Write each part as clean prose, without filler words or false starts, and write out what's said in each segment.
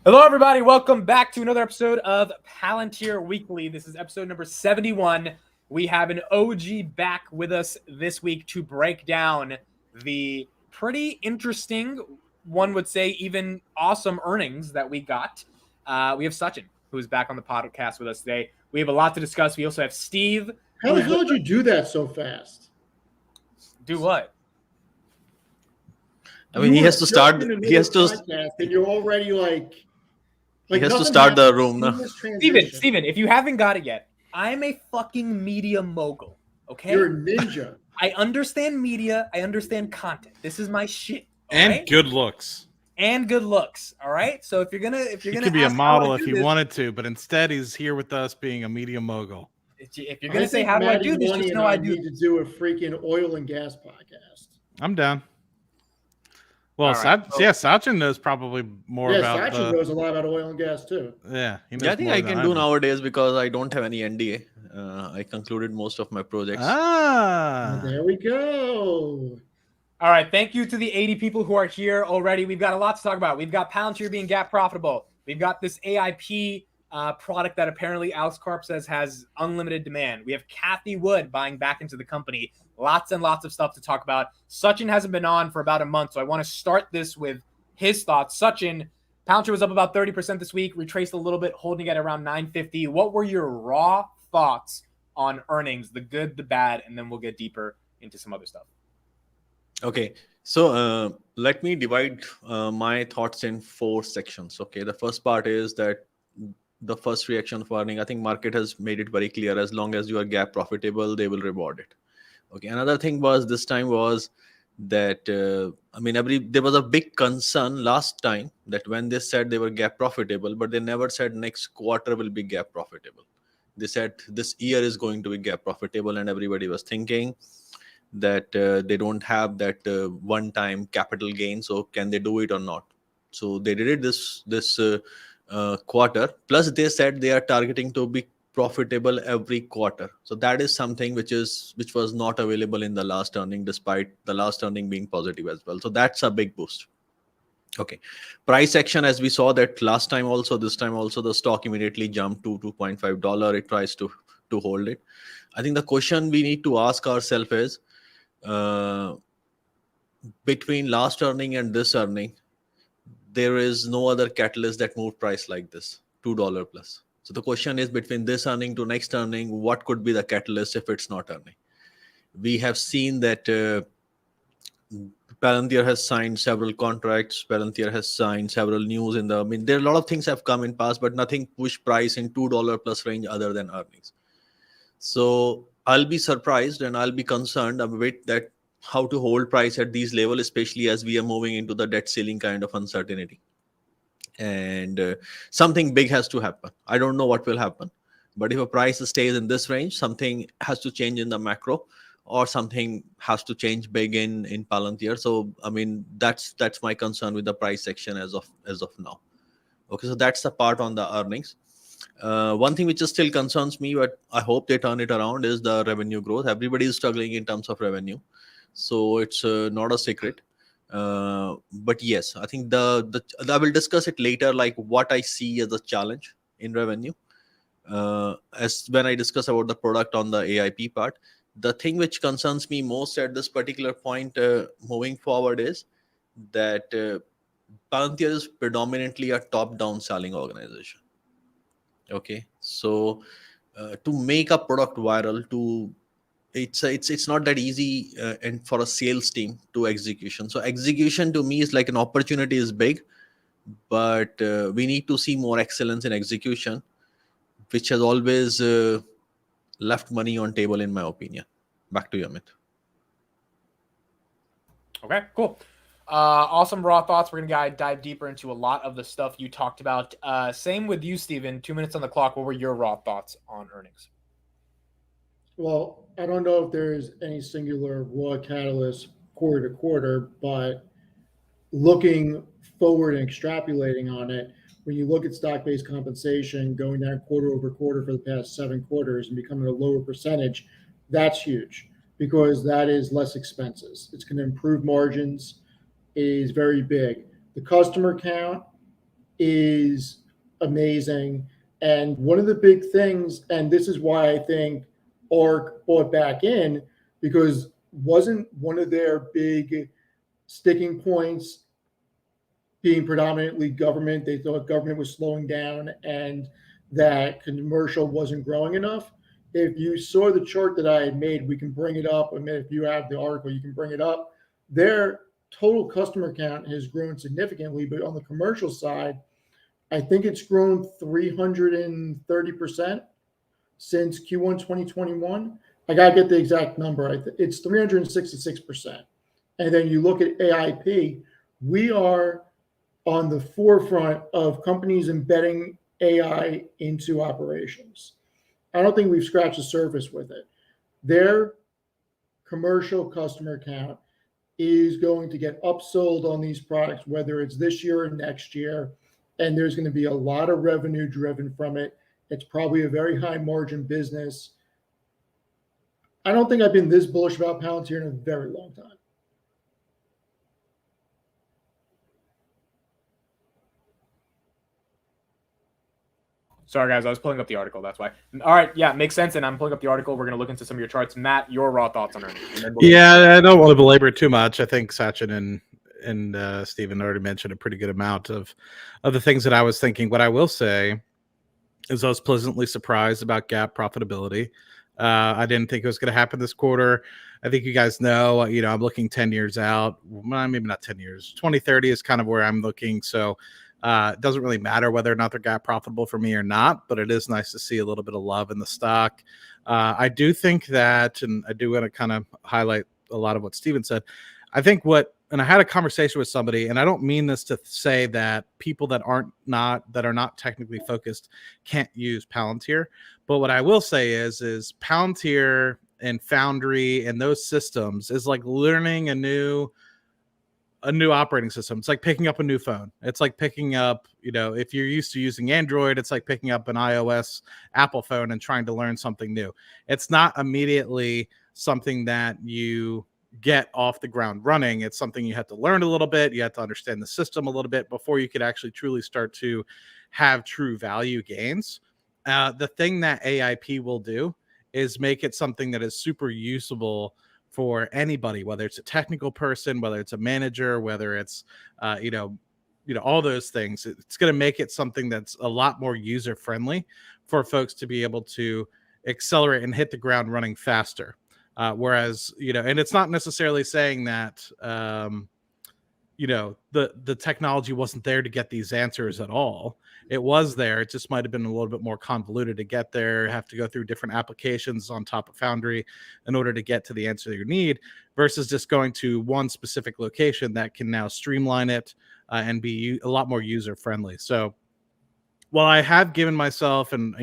Hello, everybody. Welcome back to another episode of Palantir Weekly. This is episode number 71. We have an OG back with us this week to break down the pretty interesting, one would say even awesome earnings that we got. We have Sachin, who's back on the podcast with us today. We have a lot to discuss. We also have Steve. How the hell did you do that so fast? Do what? I mean, he has to start. He has to. And you're already like he has to start the room now. Steven, if you haven't got it yet, I'm a fucking media mogul. Okay, you're a ninja. I understand media. I understand content. This is my shit. And right? good looks. And good looks. All right. So if you're gonna he could be a model if he wanted to, but instead he's here with us being a media mogul. If you're gonna say how do I do this, just know I do. Need to do a freaking oil and gas podcast. I'm down. Well, Sachin knows probably more about. Sachin knows a lot about oil and gas too. Yeah, I think I can do nowadays because I don't have any NDA. I concluded most of my projects. There we go. All right, thank you to the 80 people who are here already. We've got a lot to talk about. We've got Palantir being Gaap profitable. We've got this AIP product that apparently Alex Karp says has unlimited demand. We have Cathie Wood buying back into the company. Lots and lots of stuff to talk about. Sachin hasn't been on for about a month, so I want to start this with his thoughts. Sachin, Palantir was up about 30% this week, retraced a little bit, holding at around 950. What were your raw thoughts on earnings, the good, the bad, and then we'll get deeper into some other stuff. Okay, so let me divide my thoughts in 4 sections. Okay, the first part is that the first reaction of earning. I think market has made it very clear, as long as you are Gaap profitable, they will reward it. Okay, another thing was this time was that there was a big concern last time that when they said they were Gaap profitable, but they never said next quarter will be Gaap profitable. They said this year is going to be Gaap profitable, and everybody was thinking that they don't have that one-time capital gain, so can they do it or not? So they did it this quarter. Plus, they said they are targeting to be profitable every quarter. So that is something which was not available in the last earning, despite the last earning being positive as well. So that's a big boost. Okay, price action, as we saw that last time also, this time also, the stock immediately jumped to $2.5. It tries to hold it. I think the question we need to ask ourselves is, between last earning and this earning, there is no other catalyst that moved price like this, $2 plus. So the question is, between this earning to next earning, what could be the catalyst if it's not earning? We have seen that Palantir has signed several contracts. Palantir has signed several news there are a lot of things have come in past, but nothing pushed price in $2 plus range other than earnings. So I'll be surprised and I'll be concerned a bit that how to hold price at these levels, especially as we are moving into the debt ceiling kind of uncertainty. And something big has to happen. I don't know what will happen, but if a price stays in this range, something has to change in the macro, or something has to change big in Palantir. So that's my concern with the price section as of now. Okay, so that's the part on the earnings. One thing which still concerns me, but I hope they turn it around, is the revenue growth. Everybody is struggling in terms of revenue, so it's not a secret. But yes, I think I will discuss it later, like what I see as a challenge in revenue. As when I discuss about the product on the AIP part, the thing which concerns me most at this particular point moving forward is that Palantir is predominantly a top-down selling organization. Okay, so to make a product viral, it's not that easy, and for a sales team to execution. So execution to me is like an opportunity is big, but we need to see more excellence in execution, which has always left money on table, in my opinion. Back to you, Amit. Okay, cool. Awesome raw thoughts. We're going to dive deeper into a lot of the stuff you talked about. Same with you, Steven. 2 minutes on the clock. What were your raw thoughts on earnings? Well, I don't know if there's any singular raw catalyst quarter to quarter, but looking forward and extrapolating on it, when you look at stock-based compensation going down quarter over quarter for the past 7 quarters and becoming a lower percentage, that's huge, because that is less expenses. It's going to improve margins. Is very big. The customer count is amazing. And one of the big things, and this is why I think ARC bought back in, because wasn't one of their big sticking points being predominantly government? They thought government was slowing down and that commercial wasn't growing enough. If you saw the chart that I had made, we can bring it up. I mean, if you have the article, you can bring it up. Their total customer count has grown significantly, but on the commercial side, I think it's grown 330% since Q1 2021. I got to get the exact number. It's 366%. And then you look at AIP, we are on the forefront of companies embedding AI into operations. I don't think we've scratched the surface with it. Their commercial customer count is going to get upsold on these products, whether it's this year or next year. And there's going to be a lot of revenue driven from it. It's probably a very high margin business. I don't think I've been this bullish about Palantir in a very long time. Sorry, guys, I was pulling up the article. That's why. All right, yeah, makes sense. And I'm pulling up the article. We're going to look into some of your charts. Matt, your raw thoughts on earnings. Yeah, I don't want to belabor it too much. I think Sachin and Stephen already mentioned a pretty good amount of the things that I was thinking. What I will say is I was pleasantly surprised about Gaap profitability. I didn't think it was going to happen this quarter. I think you guys know, I'm looking 10 years out. Well, maybe not 10 years. 2030 is kind of where I'm looking. So it doesn't really matter whether or not they're Gaap profitable for me or not, but it is nice to see a little bit of love in the stock. I do think that, and I do want to kind of highlight a lot of what Stephen said. I think and I had a conversation with somebody, and I don't mean this to say that people that are not technically focused can't use Palantir, but what I will say is Palantir and Foundry and those systems is like learning a new operating system. It's like picking up a new phone. It's like picking up, if you're used to using Android, it's like picking up an iOS Apple phone and trying to learn something new. It's not immediately something that you get off the ground running. It's something you have to learn a little bit. You have to understand the system a little bit before you could actually truly start to have true value gains. The thing that AIP will do is make it something that is super usable for anybody, whether it's a technical person, whether it's a manager, whether it's, all those things. It's going to make it something that's a lot more user friendly for folks to be able to accelerate and hit the ground running faster. Whereas, and it's not necessarily saying that, the technology wasn't there to get these answers at all. It was there. It just might have been a little bit more convoluted to get there, have to go through different applications on top of Foundry in order to get to the answer you need, versus just going to one specific location that can now streamline it and be a lot more user friendly. So while I have given myself and,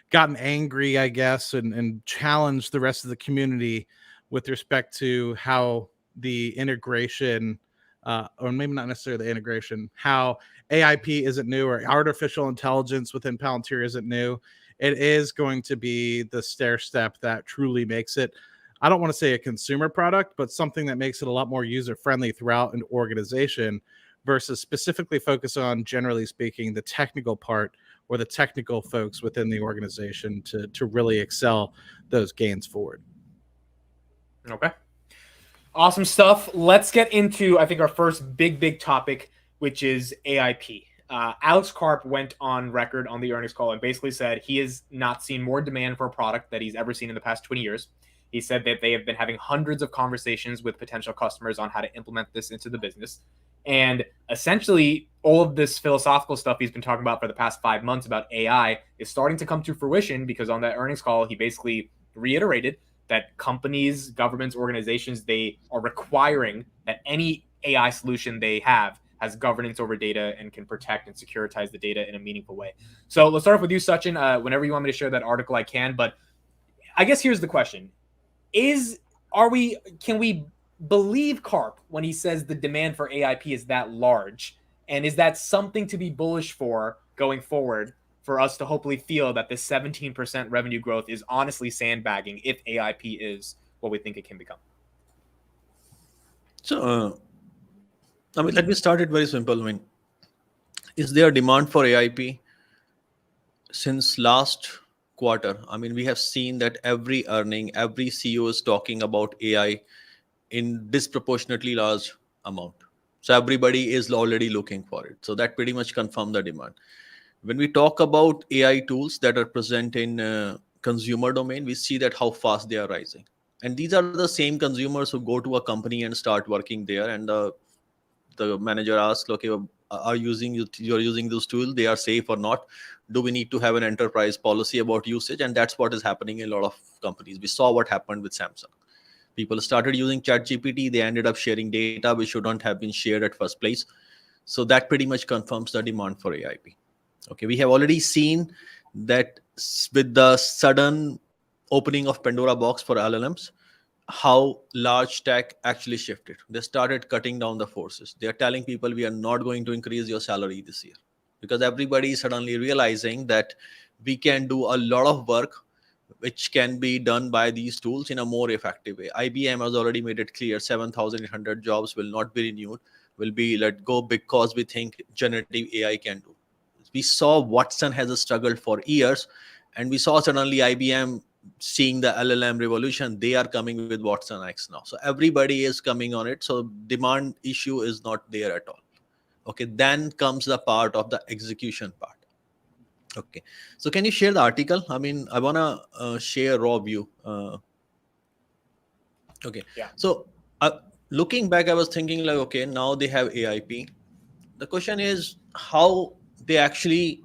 gotten angry, I guess, and challenged the rest of the community with respect to how the integration, or maybe not necessarily the integration, how AIP isn't new or artificial intelligence within Palantir isn't new. It is going to be the stair step that truly makes it, I don't want to say a consumer product, but something that makes it a lot more user friendly throughout an organization versus specifically focus on, generally speaking, the technical part or the technical folks within the organization to really excel those gains forward. Okay. Awesome stuff. Let's get into, I think, our first big topic, which is AIP. Alex Karp went on record on the earnings call and basically said he has not seen more demand for a product that he's ever seen in the past 20 years. He said that they have been having hundreds of conversations with potential customers on how to implement this into the business. And essentially, all of this philosophical stuff he's been talking about for the past 5 months about AI is starting to come to fruition, because on that earnings call, he basically reiterated that companies, governments, organizations, they are requiring that any AI solution they have has governance over data and can protect and securitize the data in a meaningful way. So let's start off with you, Sachin. Whenever you want me to share that article, I can. But I guess here's the question. Can we believe Karp when he says the demand for AIP is that large? And is that something to be bullish for going forward, for us to hopefully feel that this 17% revenue growth is honestly sandbagging if AIP is what we think it can become? So, let me start it very simple. Is there demand for AIP? Since last quarter, I mean, we have seen that every earning, every CEO is talking about AI in disproportionately large amount. So everybody is already looking for it. So that pretty much confirmed the demand. When we talk about AI tools that are present in consumer domain, we see that how fast they are rising. And these are the same consumers who go to a company and start working there, and the manager asks, okay, you're using those tools, they are safe or not? Do we need to have an enterprise policy about usage? And that's what is happening in a lot of companies. We saw what happened with Samsung. People started using ChatGPT, they ended up sharing data which shouldn't have been shared at first place. So that pretty much confirms the demand for AIP. Okay, we have already seen that with the sudden opening of Pandora box for LLMs, how large tech actually shifted. They started cutting down the forces. They are telling people, we are not going to increase your salary this year, because everybody is suddenly realizing that we can do a lot of work which can be done by these tools in a more effective way. IBM has already made it clear 7,800 jobs will not be renewed, will be let go, because we think generative AI can do. We saw Watson has struggled for years, and we saw suddenly IBM seeing the LLM revolution. They are coming with Watson X now. So everybody is coming on it. So demand issue is not there at all. Okay, then comes the part of the execution part. Okay, so can you share the article? I mean, I want to share raw view. Okay, Yeah. so looking back, I was thinking like, okay, now they have AIP. The question is how they actually,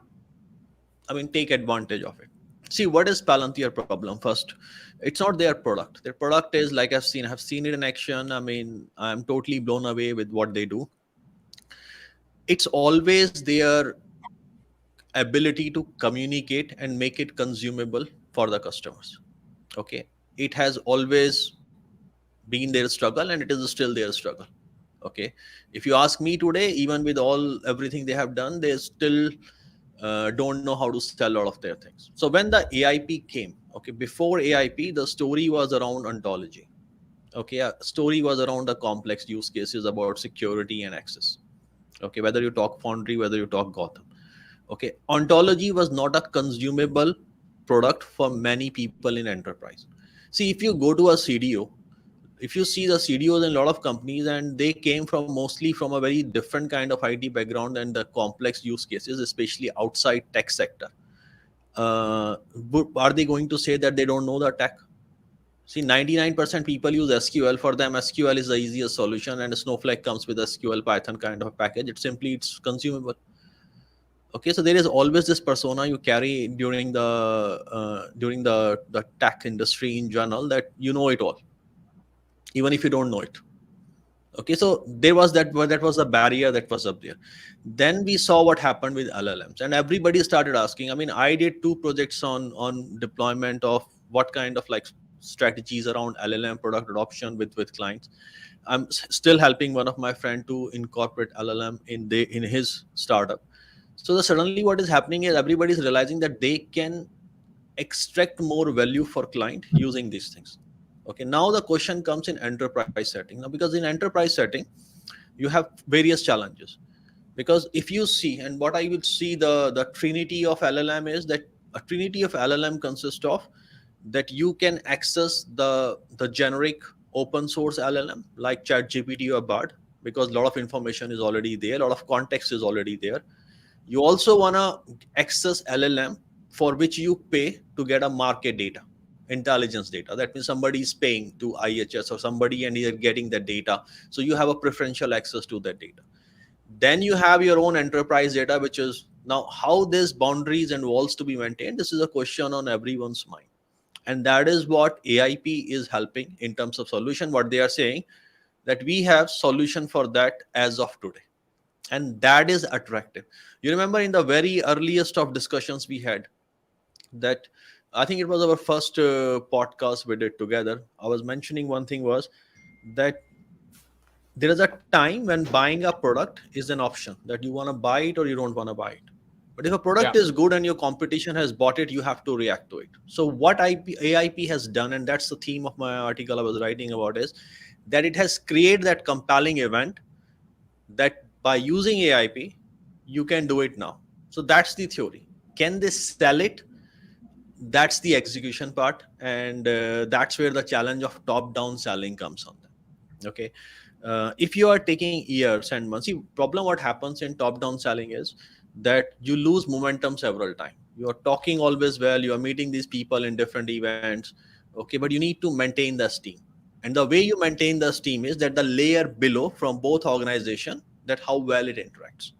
I mean, take advantage of it. See, what is Palantir problem? First, it's not their product. Their product is, like I've seen it in action. I mean, I'm totally blown away with what they do. It's always their ability to communicate and make it consumable for the customers. Okay, it has always been their struggle, and it is still their struggle. Okay, if you ask me today, even with everything they have done, they still don't know how to sell a lot of their things. So when the AIP came, okay, before AIP, the story was around ontology. Okay, a story was around the complex use cases about security and access. Okay, whether you talk Foundry, whether you talk Gotham. Okay, ontology was not a consumable product for many people in enterprise. See, if you go to a CDO, if you see the CDOs in a lot of companies, and they came from mostly from a very different kind of IT background and the complex use cases, especially outside tech sector, are they going to say that they don't know the tech? See, 99% people use SQL. For them, SQL is the easiest solution, and Snowflake comes with SQL Python kind of a package. It's consumable. Okay, so there is always this persona you carry during the tech industry in general, that you know it all, even if you don't know it. Okay, so there was that was a barrier that was up there. Then we saw what happened with LLMs, and everybody started asking. I mean, I did 2 projects on deployment of what kind of like strategies around LLM product adoption with clients. I'm still helping one of my friend to incorporate LLM in his startup. So suddenly what is happening is everybody is realizing that they can extract more value for client using these things. Okay, now the question comes in enterprise setting. Now, because in enterprise setting, you have various challenges. Because if you see, and what I would see, the trinity of LLM is that a trinity of LLM consists of that you can access the generic open source LLM like ChatGPT or Bard, because a lot of information is already there, a lot of context is already there. You also want to access LLM for which you pay to get a market data, intelligence data. That means somebody is paying to IHS or somebody, and you're getting that data. So you have a preferential access to that data. Then you have your own enterprise data, which is now how these boundaries and walls to be maintained. This is a question on everyone's mind. And that is what AIP is helping in terms of solution. What they are saying, that we have solution for that as of today. And that is attractive. You remember in the very earliest of discussions we had, that I think it was our first podcast we did together, I was mentioning one thing was that there is a time when buying a product is an option, that you want to buy it or you don't want to buy it. But if a product is good and your competition has bought it, you have to react to it. So what AIP has done, and that's the theme of my article I was writing about, is that it has created that compelling event that by using AIP, you can do it now. So that's the theory. Can they sell it? That's the execution part, and that's where the challenge of top-down selling comes on them. Okay, if you are taking years and months, see, problem what happens in top-down selling is that you lose momentum several times. You are talking always well, you are meeting these people in different events, okay, but you need to maintain the steam. And the way you maintain the steam is that the layer below from both organization, that how well it interacts.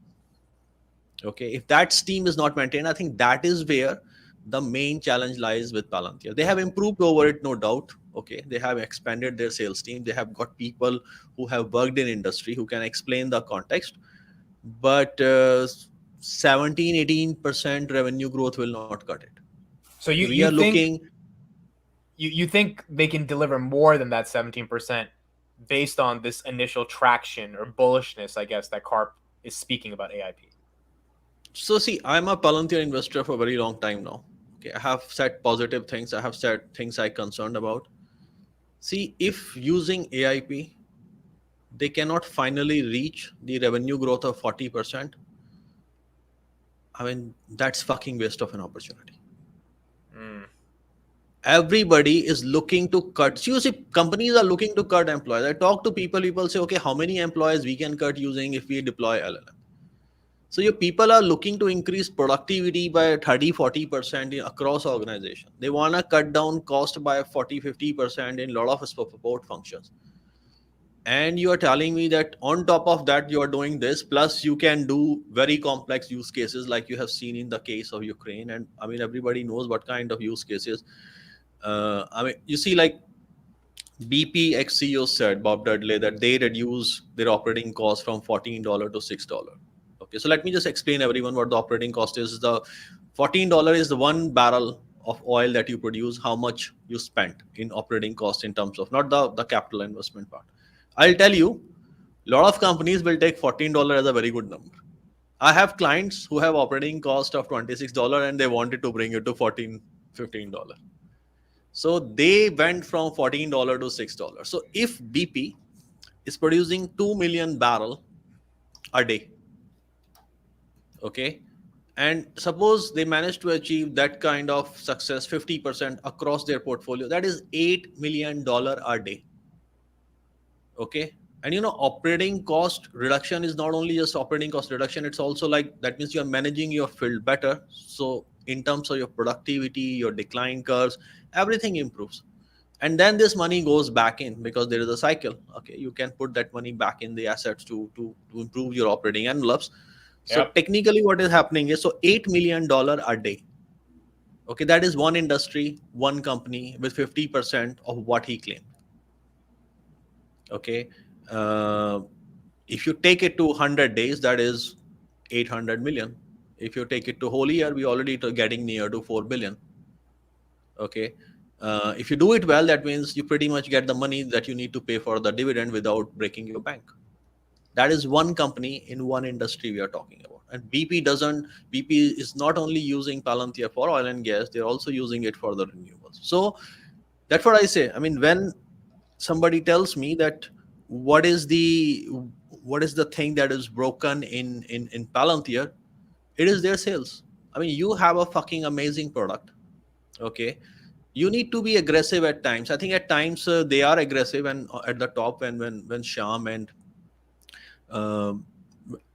Okay, if that steam is not maintained, I think that is where the main challenge lies with Palantir. They have improved over it, no doubt. Okay, they have expanded their sales team. They have got people who have worked in industry who can explain the context. But 17-18% revenue growth will not cut it. So We you are think looking. you think they can deliver more than that 17% based on this initial traction or bullishness, I guess, that Carp is speaking about AIP? So see, I'm a Palantir investor for a very long time now. Okay, I have said positive things. I have said things I'm concerned about. See, if using AIP, they cannot finally reach the revenue growth of 40%, I mean, that's fucking waste of an opportunity. Everybody is looking to cut. So you see, companies are looking to cut employees. I talk to people say, okay, how many employees we can cut using if we deploy LLM? So your people are looking to increase productivity by 30-40% across organization. They want to cut down cost by 40-50% in a lot of support functions. And you are telling me that on top of that, you are doing this, plus you can do very complex use cases like you have seen in the case of Ukraine. And I mean, everybody knows what kind of use cases. I mean, you see, like BP ex-CEO said, Bob Dudley, that they reduce their operating cost from $14 to $6. Okay, so let me just explain everyone what the operating cost is. The $14 is the 1 barrel of oil that you produce, how much you spent in operating cost in terms of not the capital investment part. I'll tell you, a lot of companies will take $14 as a very good number. I have clients who have operating cost of $26 and they wanted to bring it to $14, $15. So they went from $14 to $6. So if BP is producing 2 million barrel a day, okay, and suppose they manage to achieve that kind of success, 50% across their portfolio, that is $8 million a day. Okay, and you know, operating cost reduction is not only just operating cost reduction, it's also like that means you're managing your field better. So in terms of your productivity, your decline curves, everything improves. And then this money goes back in because there is a cycle. Okay, you can put that money back in the assets to improve your operating envelopes. So technically what is happening is, so $8 million a day. Okay, that is one industry, one company with 50% of what he claimed. Okay, if you take it to 100 days, that is 800 million. If you take it to whole year, we already getting near to 4 billion. Okay, if you do it well, that means you pretty much get the money that you need to pay for the dividend without breaking your bank. That is one company in one industry we are talking about. And BP is not only using Palantir for oil and gas, they're also using it for the renewables. So that's what I say. I mean, when somebody tells me that what is the thing that is broken in Palantir, it is their sales. I mean, you have a fucking amazing product. Okay, you need to be aggressive at times. I think at times they are aggressive, and at the top, and when Shyam and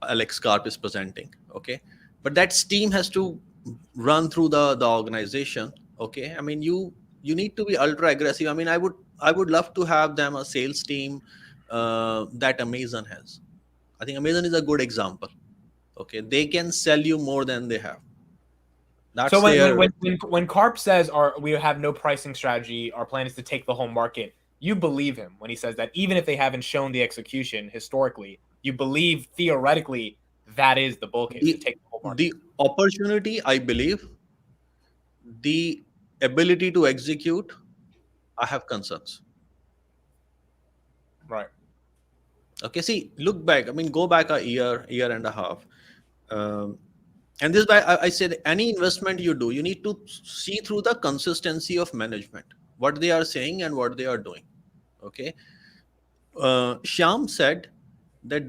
Alex Karp is presenting. Okay, but that steam has to run through the organization. Okay, I mean, you need to be ultra aggressive. I mean, I would love to have them a sales team that Amazon has. I think Amazon is a good example. Okay, they can sell you more than they have. That's so when Karp says we have no pricing strategy, our plan is to take the whole market, you believe him when he says that, even if they haven't shown the execution historically, you believe theoretically that is the bull case, to take the whole market. The opportunity, I believe. The ability to execute, I have concerns. Right. Okay, see, look back. I mean, go back a year and a half. And this is why I said any investment you do, you need to see through the consistency of management, what they are saying and what they are doing. Okay. Shyam said that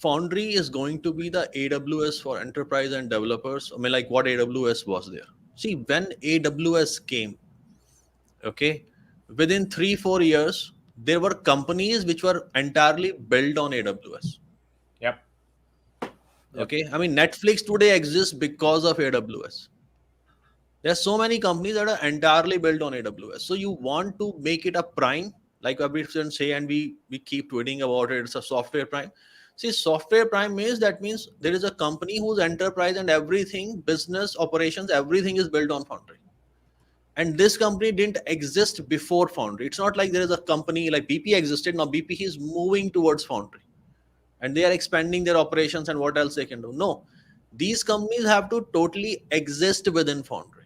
Foundry is going to be the AWS for enterprise and developers. I mean, like what AWS was there. See, when AWS came, okay, within 3-4 years, there were companies which were entirely built on AWS. Yep. Okay. I mean, Netflix today exists because of AWS. There are so many companies that are entirely built on AWS. So you want to make it a prime, like everyone say, and we keep tweeting about it. It's a software prime. See, software prime means there is a company whose enterprise and everything, business operations, everything is built on Foundry. And this company didn't exist before Foundry. It's not like there is a company like BP existed. Now BP is moving towards Foundry. And they are expanding their operations and what else they can do. No, these companies have to totally exist within Foundry.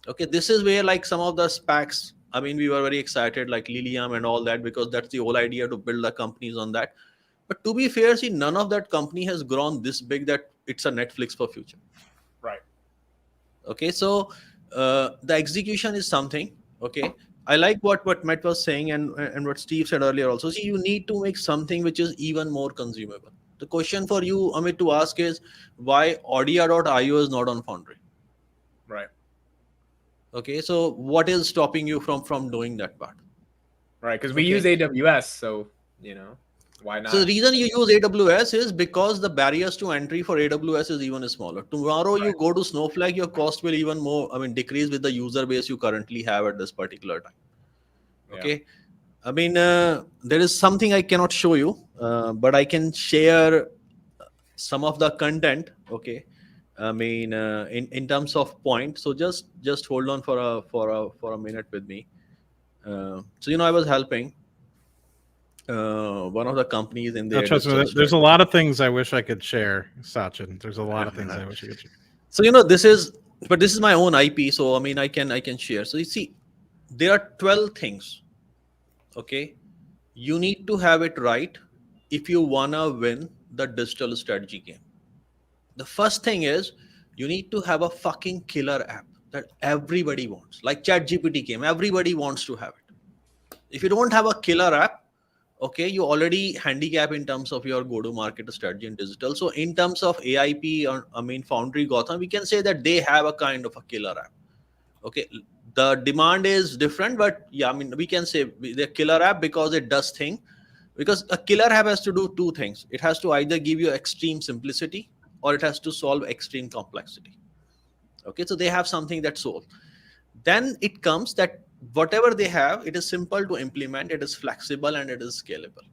Okay, this is where like some of the SPACs, I mean, we were very excited like Lilium and all that, because that's the whole idea to build the companies on that. But to be fair, see, none of that company has grown this big that it's a Netflix for future. Right. Okay, so the execution is something. Okay, I like what Matt was saying and what Steve said earlier also. See, you need to make something which is even more consumable. The question for you, Amit, to ask is why Audia.io is not on Foundry? Right. Okay, so what is stopping you from doing that part? Right, because we use AWS, so why not? So the reason you use AWS is because the barriers to entry for AWS is even smaller. Tomorrow you go to Snowflake, your cost will even more, decrease with the user base you currently have at this particular time. Okay. I mean, there is something I cannot show you, but I can share some of the content. Okay. I mean, in terms of point. So just hold on for a minute with me. So I was helping one of the companies in there. Trust me, there's a lot of things I wish I could share, Sachin. There's a lot of things I wish I could share. So this is my own IP. So I mean, I can share. So you see, there are 12 things. Okay, you need to have it right if you wanna win the digital strategy game. The first thing is you need to have a fucking killer app that everybody wants. Like ChatGPT came, everybody wants to have it. If you don't have a killer app, okay, you already handicap in terms of your go-to-market strategy in digital. So in terms of AIP, or Foundry, Gotham, we can say that they have a kind of a killer app. Okay, the demand is different, but yeah, we can say the killer app because it does thing. Because a killer app has to do two things. It has to either give you extreme simplicity or it has to solve extreme complexity. Okay, so they have something that solves. Then it comes that whatever they have, it is simple to implement, it is flexible, and it is scalable,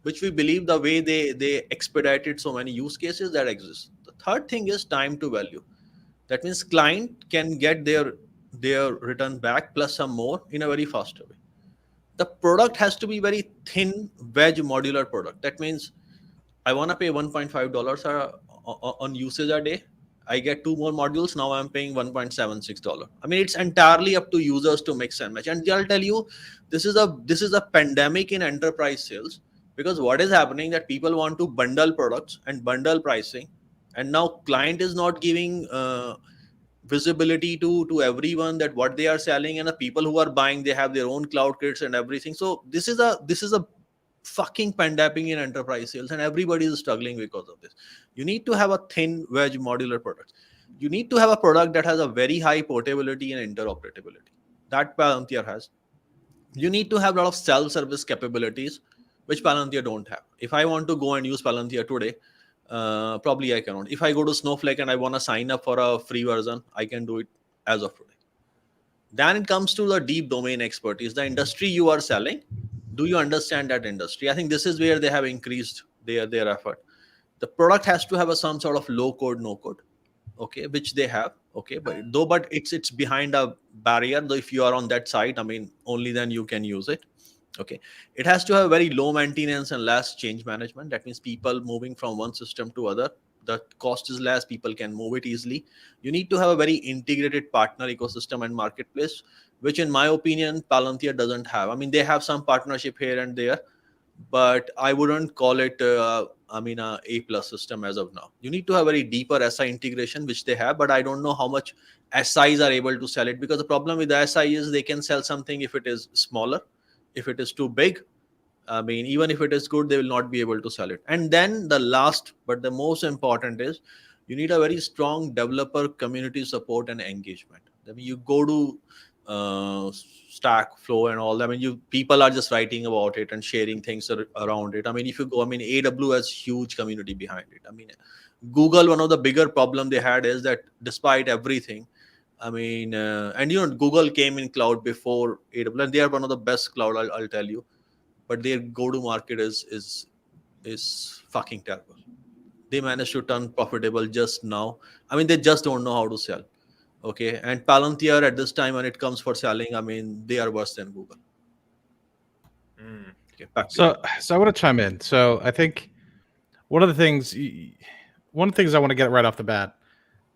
which we believe the way they expedited so many use cases that exist. The third thing is time to value. That means client can get their return back plus some more in a very faster way. The product has to be very thin wedge modular product. That means I want to pay $1.5 on usage a day. I get 2 more modules. Now I'm paying $1.76. I mean, it's entirely up to users to mix and match. And I'll tell you, this is a pandemic in enterprise sales, because what is happening that people want to bundle products and bundle pricing, and now client is not giving visibility to everyone that what they are selling, and the people who are buying, they have their own cloud kits and everything. So this is a fucking pandemic in enterprise sales, and everybody is struggling because of this. You need to have a thin wedge modular product. You need to have a product that has a very high portability and interoperability that Palantir has. You need to have a lot of self-service capabilities, which Palantir don't have. If I want to go and use Palantir today, probably I cannot. If I go to Snowflake and I want to sign up for a free version, I can do it as of today. Then it comes to the deep domain expertise, the industry you are selling. Do you understand that industry? I think this is where they have increased their effort. The product has to have some sort of low code, no code, okay, which they have, okay, but it's behind a barrier. Though if you are on that site, only then you can use it. Okay, it has to have very low maintenance and less change management. That means people moving from one system to other, the cost is less, people can move it easily. You need to have a very integrated partner ecosystem and marketplace, which in my opinion Palantir doesn't have. They have some partnership here and there, but I wouldn't call it a A+ system as of now. You need to have very deeper SI integration, which they have, but I don't know how much SIs are able to sell it, because the problem with the SI is they can sell something if it is smaller. If it is too big, I mean, even if it is good, they will not be able to sell it. And then the last, but the most important is you need a very strong developer community support and engagement. I mean, you go to Stack Flow and all. I mean, you people are just writing about it and sharing things around it. I mean, if you go, I mean, AWS has huge community behind it. I mean, Google, one of the bigger problem they had is that despite everything, I mean, and Google came in cloud before AWS, and they are one of the best cloud. I'll tell you, but their go-to-market is fucking terrible. They managed to turn profitable just now. I mean, they just don't know how to sell. Okay, and Palantir at this time when it comes for selling, I mean, they are worse than Google. Okay, back to you. So I want to chime in. So I think one of the things I want to get right off the bat,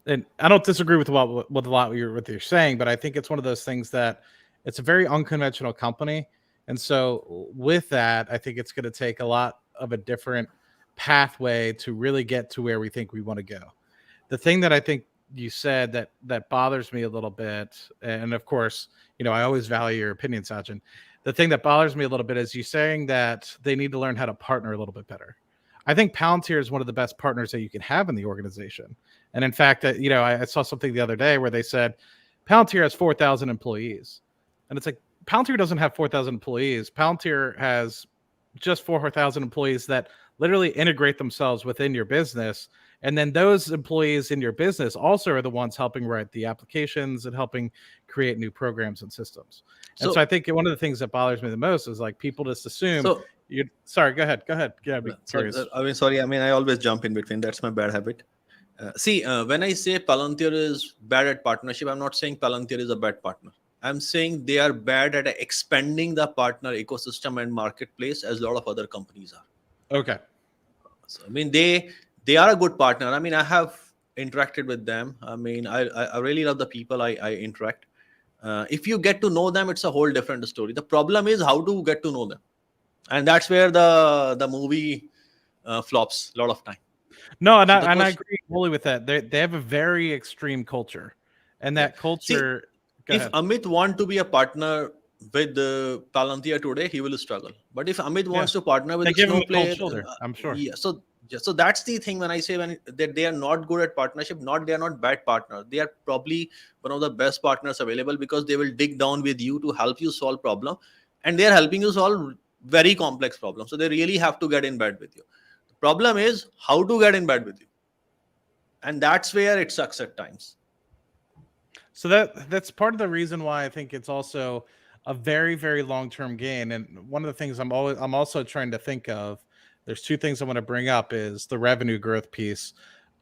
and I don't disagree with a lot what you're saying, but I think it's one of those things that it's a very unconventional company, and so with that, I think it's going to take a lot of a different pathway to really get to where we think we want to go. The thing that I think you said that bothers me a little bit, and of course, I always value your opinion, Sachin. The thing that bothers me a little bit is you saying that they need to learn how to partner a little bit better. I think Palantir is one of the best partners that you can have in the organization. And in fact, I saw something the other day where they said Palantir has 4,000 employees. And it's like, Palantir doesn't have 4,000 employees. Palantir has just 4,000 employees that literally integrate themselves within your business. And then those employees in your business also are the ones helping write the applications and helping create new programs and systems. And so I think one of the things that bothers me the most is like people just assume sorry, go ahead. Yeah, I'm curious. Sorry. I mean, I always jump in between. That's my bad habit. When I say Palantir is bad at partnership, I'm not saying Palantir is a bad partner. I'm saying they are bad at expanding the partner ecosystem and marketplace as a lot of other companies are. Okay. So, I mean, they are a good partner. I mean, I have interacted with them. I mean, I really love the people I interact. If you get to know them, it's a whole different story. The problem is how to get to know them. And that's where the movie flops a lot of time. No, and I agree fully with that. They have a very extreme culture. And that culture... If Amit wants to be a partner with Palantir today, he will struggle. But if Amit wants to partner with Snowflake, I'm sure. Yeah, so that's the thing when I say that they are not good at partnership, they are not bad partners. They are probably one of the best partners available because they will dig down with you to help you solve problem, and they are helping you solve very complex problems. So they really have to get in bed with you. The problem is how to get in bed with you, and that's where it sucks at times. So that's part of the reason why I think it's also a very, very long-term gain. And one of the things I'm also trying to think of, there's two things I want to bring up is the revenue growth piece.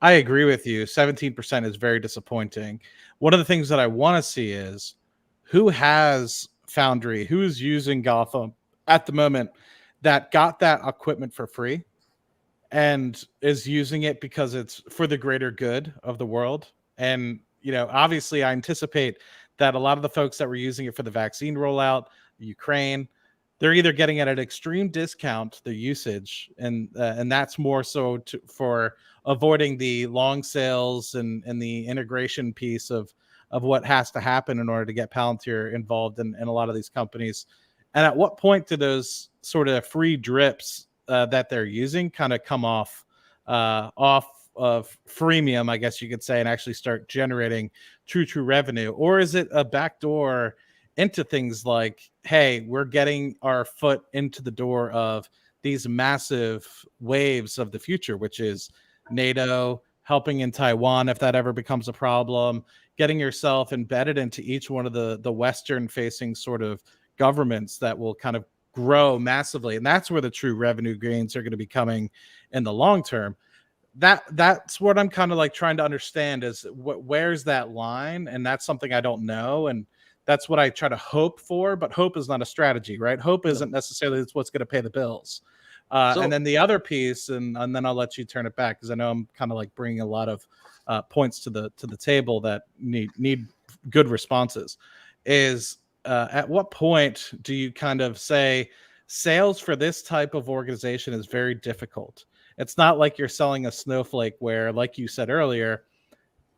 I agree with you. 17% is very disappointing. One of the things that I want to see is who has Foundry, who's using Gotham at the moment that got that equipment for free and is using it because it's for the greater good of the world. And obviously I anticipate that a lot of the folks that were using it for the vaccine rollout, Ukraine, they're either getting at an extreme discount the usage, and that's more so for avoiding the long sales and the integration piece of what has to happen in order to get Palantir involved in a lot of these companies. And at what point do those sort of free drips that they're using kind of come off of freemium, I guess you could say, and actually start generating true revenue? Or is it a backdoor into things like, hey, we're getting our foot into the door of these massive waves of the future, which is NATO, helping in Taiwan if that ever becomes a problem, getting yourself embedded into each one of the Western facing sort of governments that will kind of grow massively. And that's where the true revenue gains are going to be coming in the long term. That's what I'm kind of like trying to understand is where's that line? And that's something I don't know. And that's what I try to hope for, but hope is not a strategy, right? Hope isn't necessarily what's going to pay the bills. And then the other piece, and then I'll let you turn it back because I know I'm kind of like bringing a lot of points to the table that need good responses. Is at what point do you kind of say sales for this type of organization is very difficult? It's not like you're selling a Snowflake where, like you said earlier,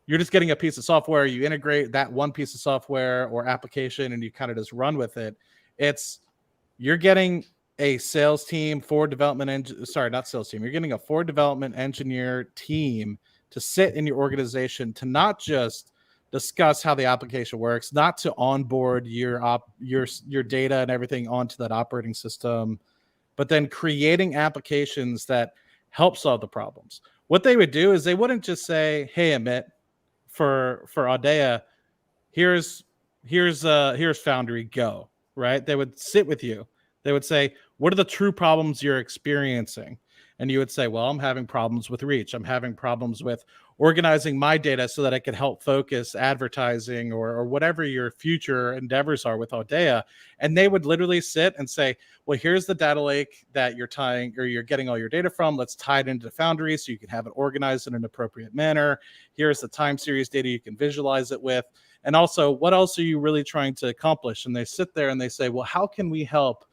you're just getting a piece of software, you integrate that one piece of software or application, and you kind of just run with it. It's you're getting a sales team, forward development not sales team. You're getting a forward development engineer team to sit in your organization to not just discuss how the application works, not to onboard your data and everything onto that operating system, but then creating applications that help solve the problems. What they would do is they wouldn't just say, "Hey, Amit, for Audea, here's Foundry, go." Right? They would sit with you. They would say, "What are the true problems you're experiencing?" And you would say, "Well, I'm having problems with reach. I'm having problems with organizing my data so that I can help focus advertising or whatever your future endeavors are with Audea." And they would literally sit and say, "Well, here's the data lake that you're tying or you're getting all your data from. Let's tie it into Foundry so you can have it organized in an appropriate manner. Here's the time series data you can visualize it with. And also, what else are you really trying to accomplish?" And they sit there and they say, "Well, how can we help?"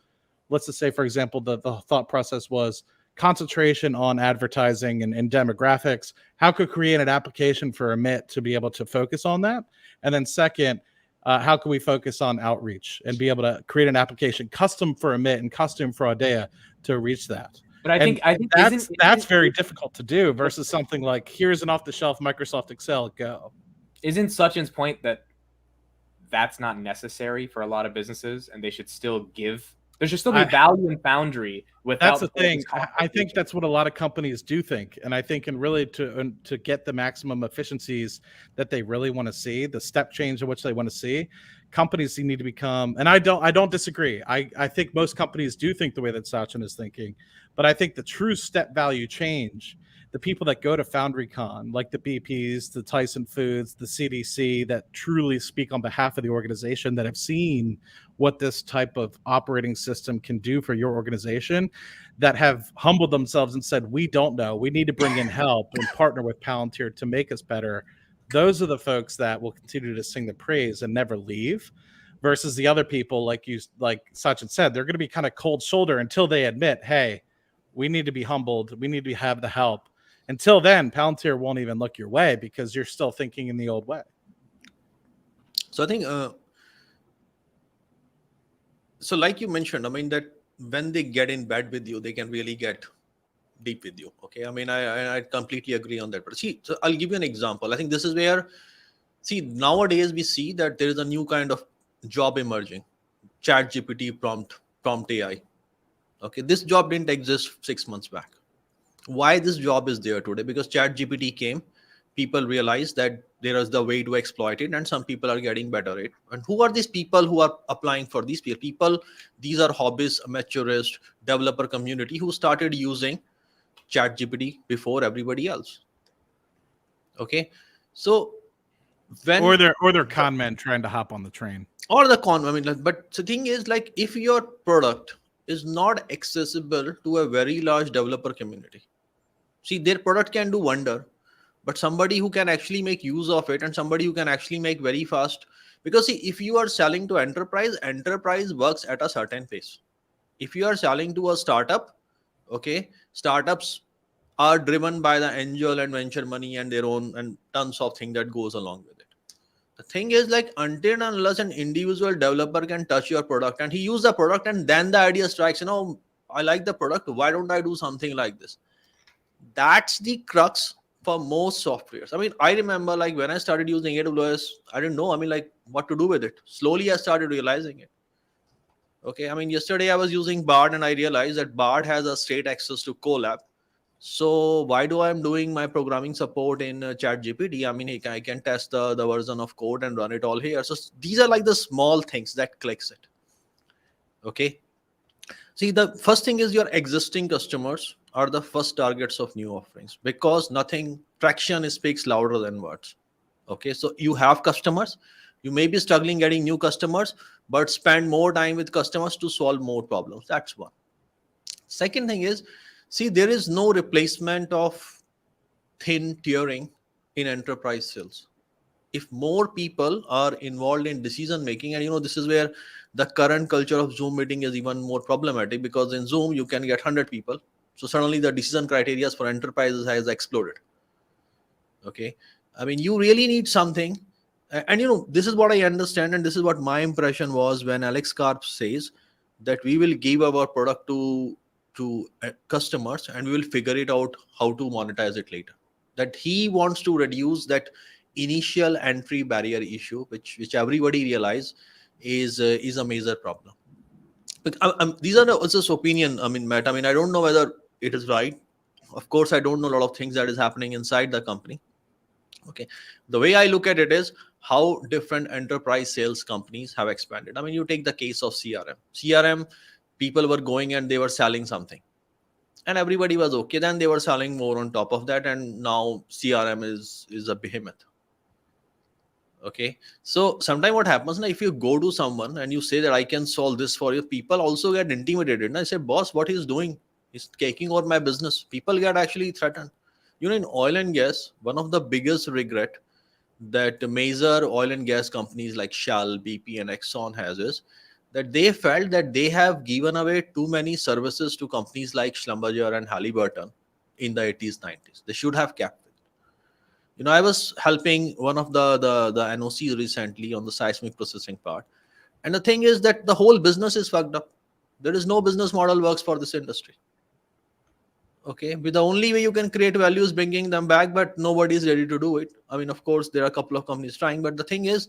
Let's just say, for example, the thought process was concentration on advertising and demographics. How could create an application for Emit to be able to focus on that? And then second, how can we focus on outreach and be able to create an application custom for Emit and custom for Audea to reach that? But I think that's very difficult to do versus something like, here's an off-the-shelf Microsoft Excel, go. Isn't Sachin's point that that's not necessary for a lot of businesses, and they should still give? There should still be value in Foundry without. That's the thing. I think that's what a lot of companies do think, and I think, and really to get the maximum efficiencies that they really want to see, the step change in which they want to see, companies need to become. And I don't disagree. I think most companies do think the way that Sachin is thinking, but I think the true step value change, the people that go to FoundryCon, like the BPs, the Tyson Foods, the CDC, that truly speak on behalf of the organization, that have seen what this type of operating system can do for your organization, that have humbled themselves and said, "We don't know. We need to bring in help and partner with Palantir to make us better." Those are the folks that will continue to sing the praise and never leave. Versus the other people, like Sachin said, they're going to be kind of cold shoulder until they admit, "Hey, we need to be humbled. We need to have the help." Until then, Palantir won't even look your way because you're still thinking in the old way. So I think, so like you mentioned, I mean, that when they get in bed with you, they can really get deep with you. Okay. I mean, I completely agree on that. But see, so I'll give you an example. I think this is where, see, nowadays we see that there is a new kind of job emerging, ChatGPT prompt AI. Okay. This job didn't exist 6 months back. Why this job is there today? Because ChatGPT came, people realized that there is the way to exploit it, and some people are getting better at it. And who are these people who are applying for these people? These are hobbyists, amateurists, developer community who started using ChatGPT before everybody else. Okay, so when or they're con men trying to hop on the train, or the con. I mean, but the thing is, like, if your product is not accessible to a very large developer community, see, their product can do wonder, but somebody who can actually make use of it and somebody who can actually make very fast, because see, if you are selling to enterprise works at a certain pace. If you are selling to a startup, okay, startups are driven by the angel and venture money and their own and tons of things that goes along with it. The thing is, like, until and unless an individual developer can touch your product and he use the product and then the idea strikes, I like the product, why don't I do something like this? That's the crux for most softwares. I mean, I remember, like, when I started using AWS, I didn't know, like, what to do with it. Slowly I started realizing it. Okay, I mean, yesterday I was using Bard and I realized that Bard has a straight access to Colab. So why do I am doing my programming support in ChatGPT? I mean, I can test the version of code and run it all here. So these are like the small things that clicks it. Okay. See, the first thing is your existing customers are the first targets of new offerings, because traction speaks louder than words. Okay. So you have customers, you may be struggling getting new customers, but spend more time with customers to solve more problems. That's one. Second thing is, see, there is no replacement of thin tiering in enterprise sales. If more people are involved in decision making, and this is where the current culture of Zoom meeting is even more problematic, because in Zoom you can get 100 people. So suddenly the decision criteria for enterprises has exploded. Okay. I mean, you really need something. And this is what I understand, and this is what my impression was when Alex Karp says that we will give our product to customers and we will figure it out how to monetize it later. That he wants to reduce that initial entry barrier issue, which everybody realize is a major problem. But these are just opinion. I mean, Matt, I mean, I don't know whether it is right. Of course, I don't know a lot of things that is happening inside the company. Okay, the way I look at it is how different enterprise sales companies have expanded. I mean, you take the case of CRM, people were going and they were selling something and everybody was okay. Then they were selling more on top of that, and now CRM is a behemoth. Okay, so sometimes what happens now, if you go to someone and you say that I can solve this for you, people also get intimidated. And I say, boss, what he's doing, he's taking over my business. People get actually threatened. In oil and gas, one of the biggest regret that major oil and gas companies like Shell, BP, and Exxon has is that they felt that they have given away too many services to companies like Schlumberger and Halliburton in the 80s, 90s. They should have kept it. I was helping one of the NOCs recently on the seismic processing part. And the thing is that the whole business is fucked up. There is no business model works for this industry. Okay, but the only way you can create value is bringing them back, but nobody is ready to do it. I mean, of course, there are a couple of companies trying, but the thing is,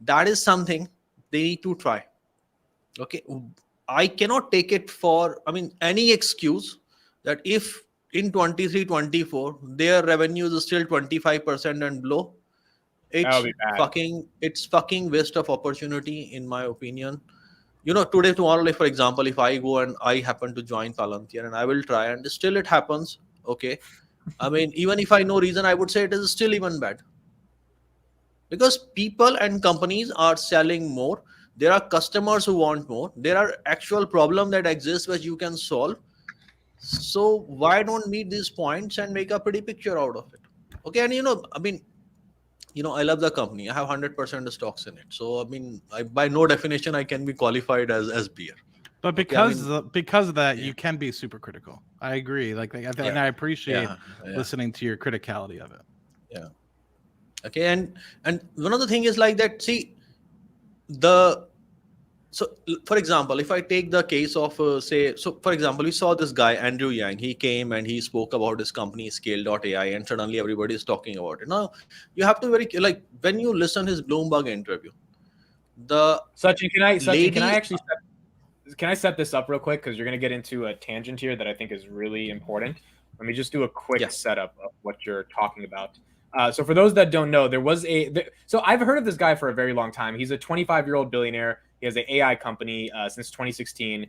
that is something they need to try. Okay, I cannot take it for, any excuse that if in 23, 24, their revenues is still 25% and below, it's fucking waste of opportunity, in my opinion. Today, tomorrow, like for example, if I go and I happen to join Palantir and I will try and still it happens, okay. Even if I know reason, I would say it is still even bad. Because people and companies are selling more. There are customers who want more. There are actual problems that exist which you can solve. So why don't meet these points and make a pretty picture out of it? Okay, and I love the company. I have 100% stocks in it. So by no definition I can be qualified as beer. But because of that, you can be super critical. I agree. And I appreciate listening to your criticality of it. Yeah. Okay, and one of the thing is like that. See, so for example, if I take the case of for example, we saw this guy Andrew Yang. He came and he spoke about his company Scale.ai, and suddenly everybody is talking about it. Now you have to when you listen his Bloomberg interview, Sachin, can I set this up real quick, because you're going to get into a tangent here that I think is really important. Let me just do a quick setup of what you're talking about. So for those that don't know, so I've heard of this guy for a very long time. He's a 25-year-old billionaire. He has an AI company since 2016.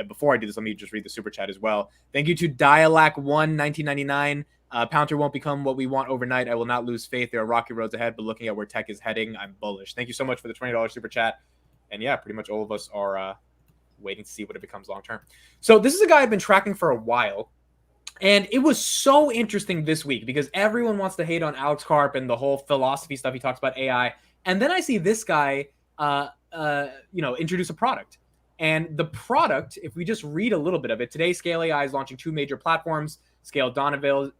Before I do this, let me just read the super chat as well. Thank you to Dialac1 1999. Palantir won't become what we want overnight. I will not lose faith. There are rocky roads ahead, but looking at where tech is heading, I'm bullish. Thank you so much for the $20 super chat. And yeah, pretty much all of us are waiting to see what it becomes long term. So this is a guy I've been tracking for a while. And it was so interesting this week because everyone wants to hate on Alex Karp and the whole philosophy stuff. He talks about AI. And then I see this guy, introduce a product. And the product, if we just read a little bit of it, today Scale AI is launching two major platforms, Scale Donovan,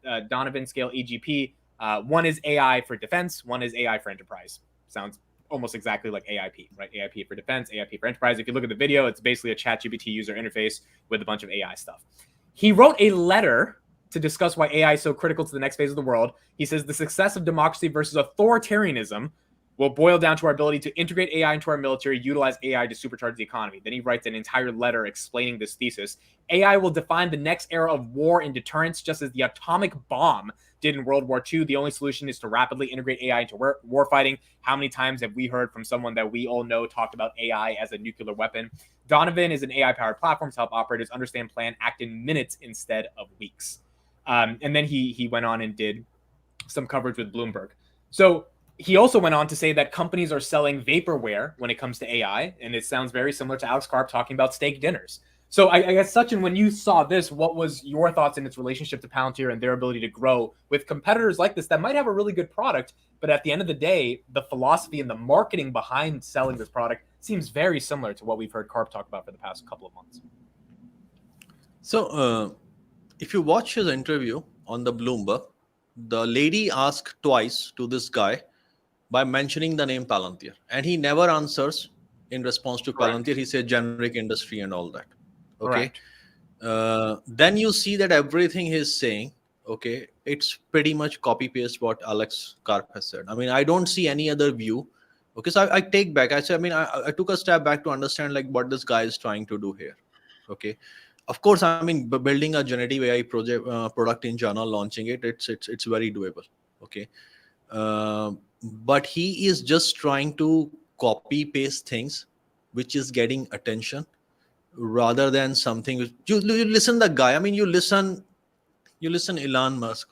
Scale EGP. One is AI for defense. One is AI for enterprise. Sounds almost exactly like AIP, right? AIP for defense, AIP for enterprise. If you look at the video, it's basically a ChatGPT user interface with a bunch of AI stuff. He wrote a letter to discuss why AI is so critical to the next phase of the world. He says the success of democracy versus authoritarianism will boil down to our ability to integrate AI into our military, utilize AI to supercharge the economy. Then he writes an entire letter explaining this thesis. AI will define the next era of war and deterrence, just as the atomic bomb did in World War II. The only solution is to rapidly integrate AI into war fighting. How many times have we heard from someone that we all know talked about AI as a nuclear weapon? Donovan is an AI-powered platform to help operators understand, plan, act in minutes instead of weeks. And then he went on and did some coverage with Bloomberg. So he also went on to say that companies are selling vaporware when it comes to AI, and it sounds very similar to Alex Karp talking about steak dinners. So I guess, Sachin, when you saw this, what was your thoughts in its relationship to Palantir and their ability to grow with competitors like this that might have a really good product, but at the end of the day, the philosophy and the marketing behind selling this product seems very similar to what we've heard Karp talk about for the past couple of months? So if you watch his interview on the Bloomberg, the lady asked twice to this guy by mentioning the name Palantir, and he never answers in response to Correct. Palantir, he said generic industry and all that. Okay. Correct. Then you see that everything he's saying, okay, it's pretty much copy paste what Alex Karp has said. I mean, I don't see any other view. Okay, so I take back. I took a step back to understand like what this guy is trying to do here. Okay, of course, I mean building a generative AI product in journal, launching it, it's very doable. Okay, but he is just trying to copy paste things, which is getting attention rather than something which you listen the guy. I mean, you listen Elon Musk,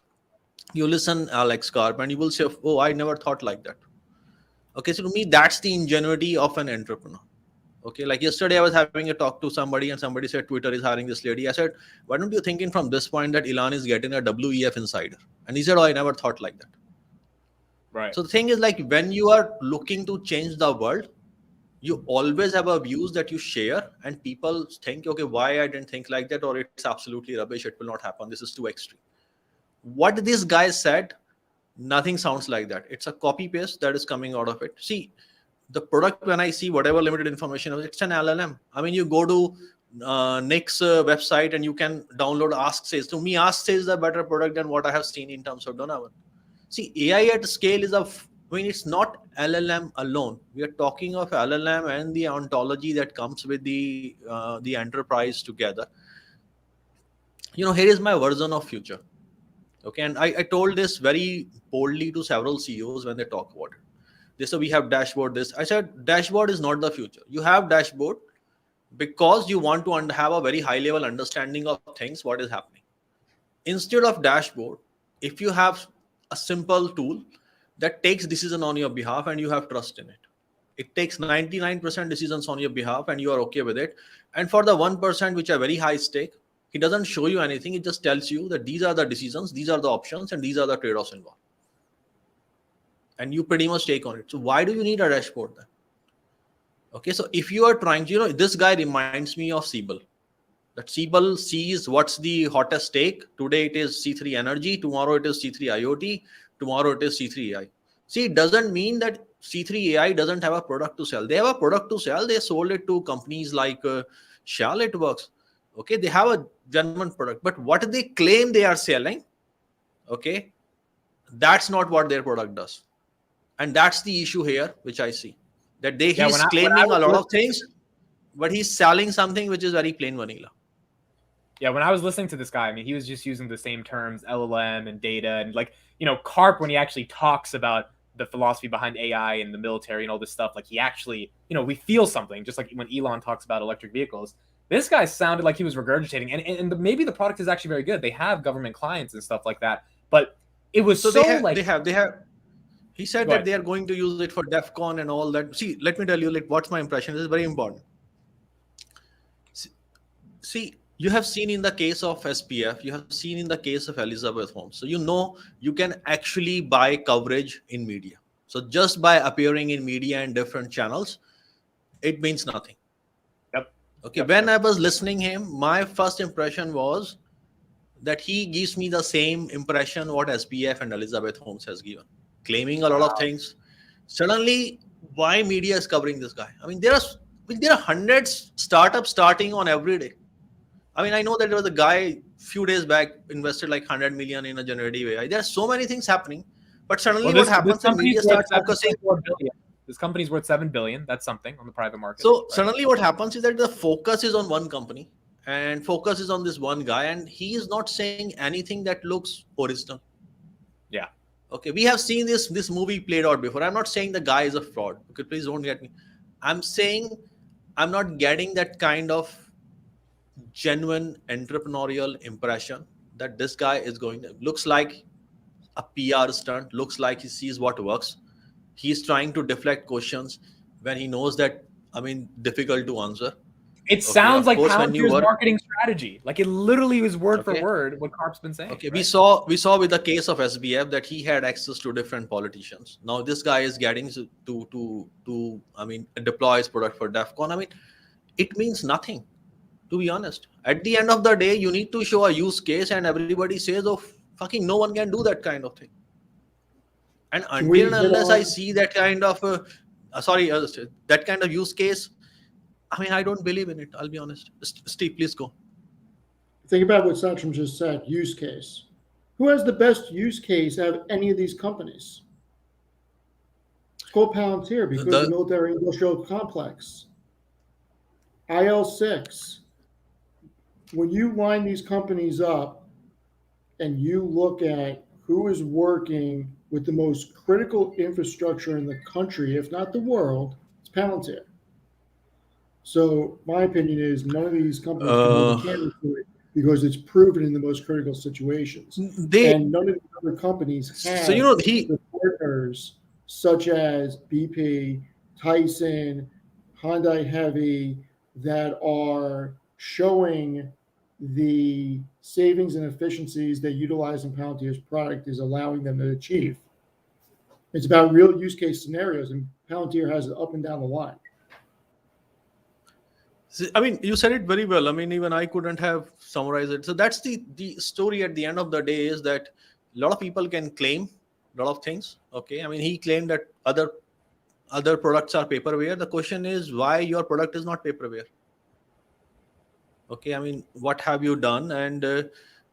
you listen Alex Karp, and you will say, "Oh, I never thought like that." Okay, so to me, that's the ingenuity of an entrepreneur. Okay, like yesterday, I was having a talk to somebody, and somebody said Twitter is hiring this lady. I said, "Why don't you thinking from this point that Elon is getting a WEF insider?" And he said, "Oh, I never thought like that." Right. So the thing is, like when you are looking to change the world, you always have a views that you share, and people think, okay, why I didn't think like that, or it's absolutely rubbish, it will not happen, this is too extreme. What this guy said, nothing sounds like that. It's a copy paste that is coming out of it. See, the product, when I see whatever limited information, it's an LLM. I mean, you go to Nick's website and you can download Ask Sage. To me, Ask Sage is a better product than what I have seen in terms of Donovan. See, AI at scale is I mean, it's not LLM alone. We are talking of LLM and the ontology that comes with the enterprise together. You know, here is my version of future. Okay, and I told this very boldly to several CEOs when they talk about it. They said we have dashboard this. I said dashboard is not the future. You have dashboard because you want to have a very high level understanding of things, what is happening. Instead of dashboard, if you have a simple tool that takes decision on your behalf and you have trust in it. It takes 99% decisions on your behalf and you are okay with it. And for the 1% which are very high stake, he doesn't show you anything. It just tells you that these are the decisions, these are the options, and these are the trade-offs involved. And you pretty much take on it. So why do you need a dashboard then? Okay, so if you are trying to, this guy reminds me of Siebel. That Siebel sees what's the hottest stake. Today it is C3 Energy. Tomorrow it is C3 IoT. Tomorrow it is C3 AI. See, it doesn't mean that C3 AI doesn't have a product to sell. They have a product to sell. They sold it to companies like Shell. It works. Okay, they have a genuine product. But what they claim they are selling, okay, that's not what their product does. And that's the issue here, which I see. That he's claiming a lot of things, but he's selling something which is very plain vanilla. Yeah, when I was listening to this guy, I mean, he was just using the same terms, LLM and data, and like, Karp, when he actually talks about the philosophy behind AI and the military and all this stuff, like he actually, we feel something, just like when Elon talks about electric vehicles. This guy sounded like he was regurgitating, and maybe the product is actually very good. They have government clients and stuff like that, but it was they have. He said that they are going to use it for DEF CON and all that. See, let me tell you, like, what's my impression. This is very important. See, you have seen in the case of SPF, you have seen in the case of Elizabeth Holmes. So you can actually buy coverage in media. So just by appearing in media and different channels, it means nothing. Yep. Okay. When I was listening him, my first impression was that he gives me the same impression what SPF and Elizabeth Holmes has given, claiming a lot of things. Suddenly, why media is covering this guy? I mean, there are hundreds startups starting on every day. I mean, I know that there was a guy a few days back invested like 100 million in a generative AI. There are so many things happening, but suddenly what happens is media starts focusing. This company's worth $7 billion. That's something on the private market. So suddenly what happens is that the focus is on one company and focus is on this one guy, and he is not saying anything that looks original. Yeah. Okay, we have seen this movie played out before. I'm not saying the guy is a fraud. Okay, please don't get me. I'm saying I'm not getting that kind of genuine entrepreneurial impression that this guy is looks like a PR stunt, looks like he sees what works. He's trying to deflect questions when he knows that, difficult to answer. It sounds like Palantir's marketing strategy. Like it literally was word for word what Karp's been saying. Okay, right? we saw with the case of SBF that he had access to different politicians. Now this guy is getting to deploy his product for DEF CON. It means nothing, to be honest. At the end of the day, you need to show a use case, and everybody says, "Oh, fucking no one can do that kind of thing." And until and unless I see that kind of that kind of use case, I mean, I don't believe in it. I'll be honest. Steve, please go. Think about what Sachin just said, use case. Who has the best use case out of any of these companies? It's called Palantir because the military industrial complex. IL6. When you line these companies up and you look at who is working with the most critical infrastructure in the country, if not the world, it's Palantir. So my opinion is none of these companies can hold a candle to it because it's proven in the most critical situations. And none of the other companies have the partners such as BP, Tyson, Hyundai Heavy that are showing the savings and efficiencies that utilizing Palantir's product is allowing them to achieve. It's about real use case scenarios, and Palantir has it up and down the line. I mean, you said it very well. I mean, even I couldn't have summarized it. So that's the story at the end of the day, is that a lot of people can claim a lot of things. Okay. I mean, he claimed that other products are paperware. The question is why your product is not paperware. Okay. I mean, what have you done? And this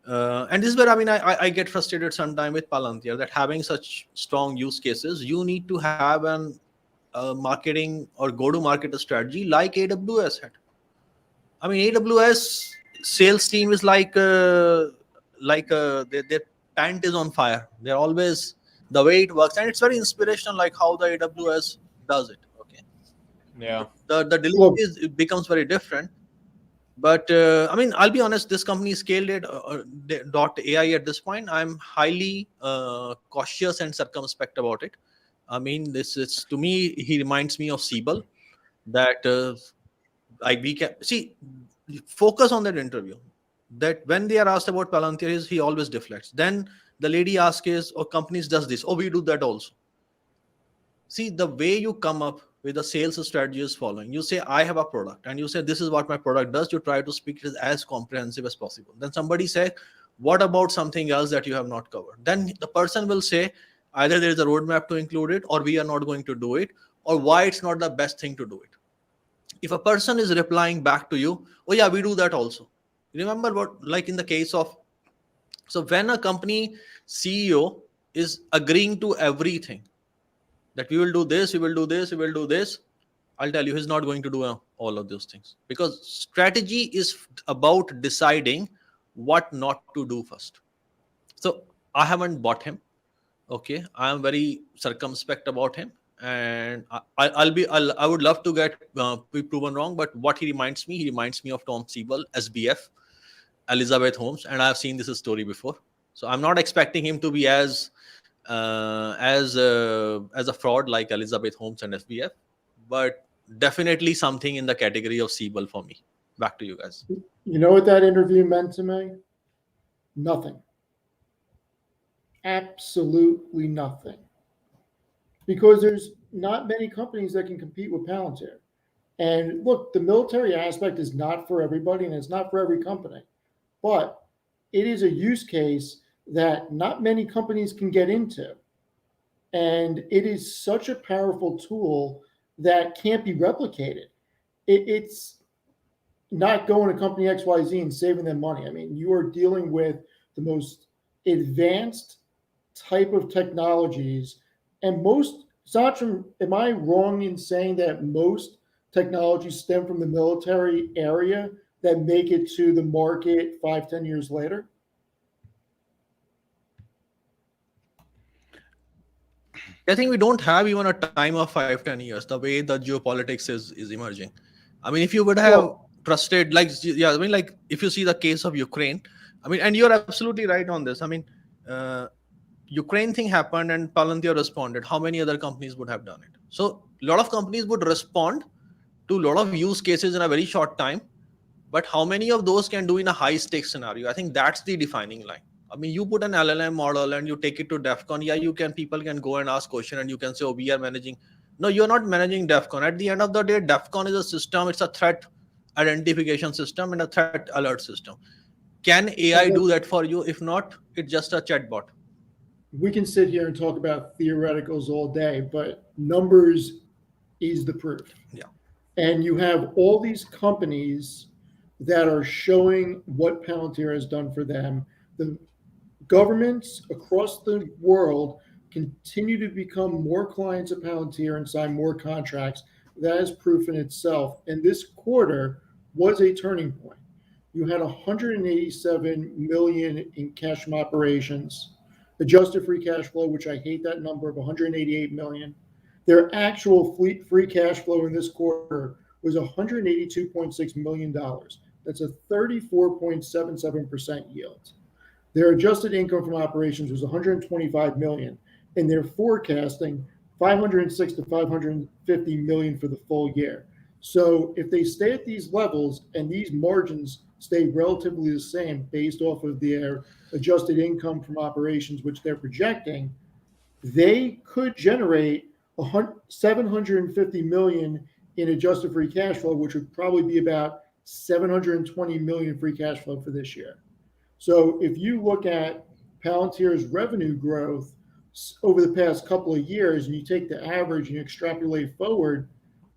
is where, I mean, I get frustrated sometimes with Palantir, that having such strong use cases, you need to have an marketing or go-to-market strategy like AWS had. I mean, AWS sales team is like their pant is on fire. They're always, the way it works, and it's very inspirational, like how the AWS does it. Okay. Yeah. The delivery it becomes very different. But I mean, I'll be honest, this company scaled it .ai at this point. I'm highly cautious and circumspect about it. I mean, this is, to me, he reminds me of Siebel, that we can see, focus on that interview, that when they are asked about Palantir, he always deflects. Then the lady asks is, oh, companies does this. Oh, we do that also. See, the way you come up with the sales strategy is following. You say, I have a product, and you say, this is what my product does. You try to speak it as comprehensive as possible. Then somebody say, what about something else that you have not covered? Then the person will say, either there is a roadmap to include it, or we are not going to do it, or why it's not the best thing to do it. If a person is replying back to you, oh yeah, we do that also. Remember what, like in the case of, so when a company CEO is agreeing to everything, that we will do this, we will do this, we will do this, I'll tell you, he's not going to do all of those things, because strategy is about deciding what not to do first. So I haven't bought him. Okay. I am very circumspect about him. And I would love to get be proven wrong, but what he reminds me of Tom Siebel, SBF, Elizabeth Holmes, and I've seen this story before. So I'm not expecting him to be as a fraud like Elizabeth Holmes and SBF, but definitely something in the category of Siebel for me. Back to you guys. You know what that interview meant to me? Nothing. Absolutely nothing. Because there's not many companies that can compete with Palantir. And look, the military aspect is not for everybody, and it's not for every company. But it is a use case that not many companies can get into. And it is such a powerful tool that can't be replicated. It's not going to company XYZ and saving them money. I mean, you are dealing with the most advanced type of technologies. And most, Sachin, am I wrong in saying that most technologies stem from the military area that make it to the market 5-10 years later? I think we don't have even a time of 5-10 years, the way the geopolitics is emerging. I mean, if you would have trusted, like, yeah, I mean, like, if you see the case of Ukraine, I mean, and you're absolutely right on this. I mean, Ukraine thing happened and Palantir responded. How many other companies would have done it? So a lot of companies would respond to a lot of use cases in a very short time, but how many of those can do in a high stakes scenario? I think that's the defining line. I mean, you put an LLM model and you take it to DEFCON. Yeah, people can go and ask questions, and you can say, oh, we are managing. No, you're not managing DEFCON. At the end of the day, DEFCON is a system. It's a threat identification system and a threat alert system. Can AI do that for you? If not, it's just a chatbot. We can sit here and talk about theoreticals all day, but numbers is the proof. Yeah. And you have all these companies that are showing what Palantir has done for them. The governments across the world continue to become more clients of Palantir and sign more contracts. That is proof in itself. And this quarter was a turning point. You had 187 million in cash from operations, adjusted free cash flow, which I hate that number of 188 million. Their actual free cash flow in this quarter was $182.6 million. That's a 34.77% yield. Their adjusted income from operations was 125 million, and they're forecasting 506 to 550 million for the full year. So if they stay at these levels and these margins stay relatively the same based off of their adjusted income from operations, which they're projecting, they could generate 750 million in adjusted free cash flow, which would probably be about 720 million free cash flow for this year. So if you look at Palantir's revenue growth over the past couple of years and you take the average and you extrapolate forward,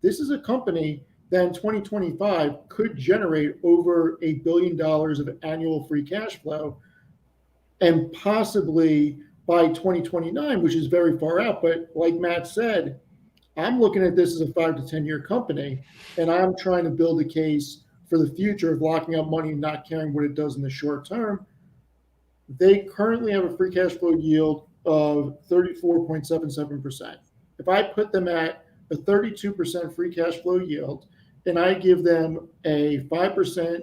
this is a company that in 2025 could generate over $1 billion of annual free cash flow, and possibly by 2029, which is very far out. But like Matt said, I'm looking at this as a 5 to 10 year company, and I'm trying to build a case for the future of locking up money and not caring what it does in the short term. They currently have a free cash flow yield of 34.77%. If I put them at a 32% free cash flow yield, and I give them a 5%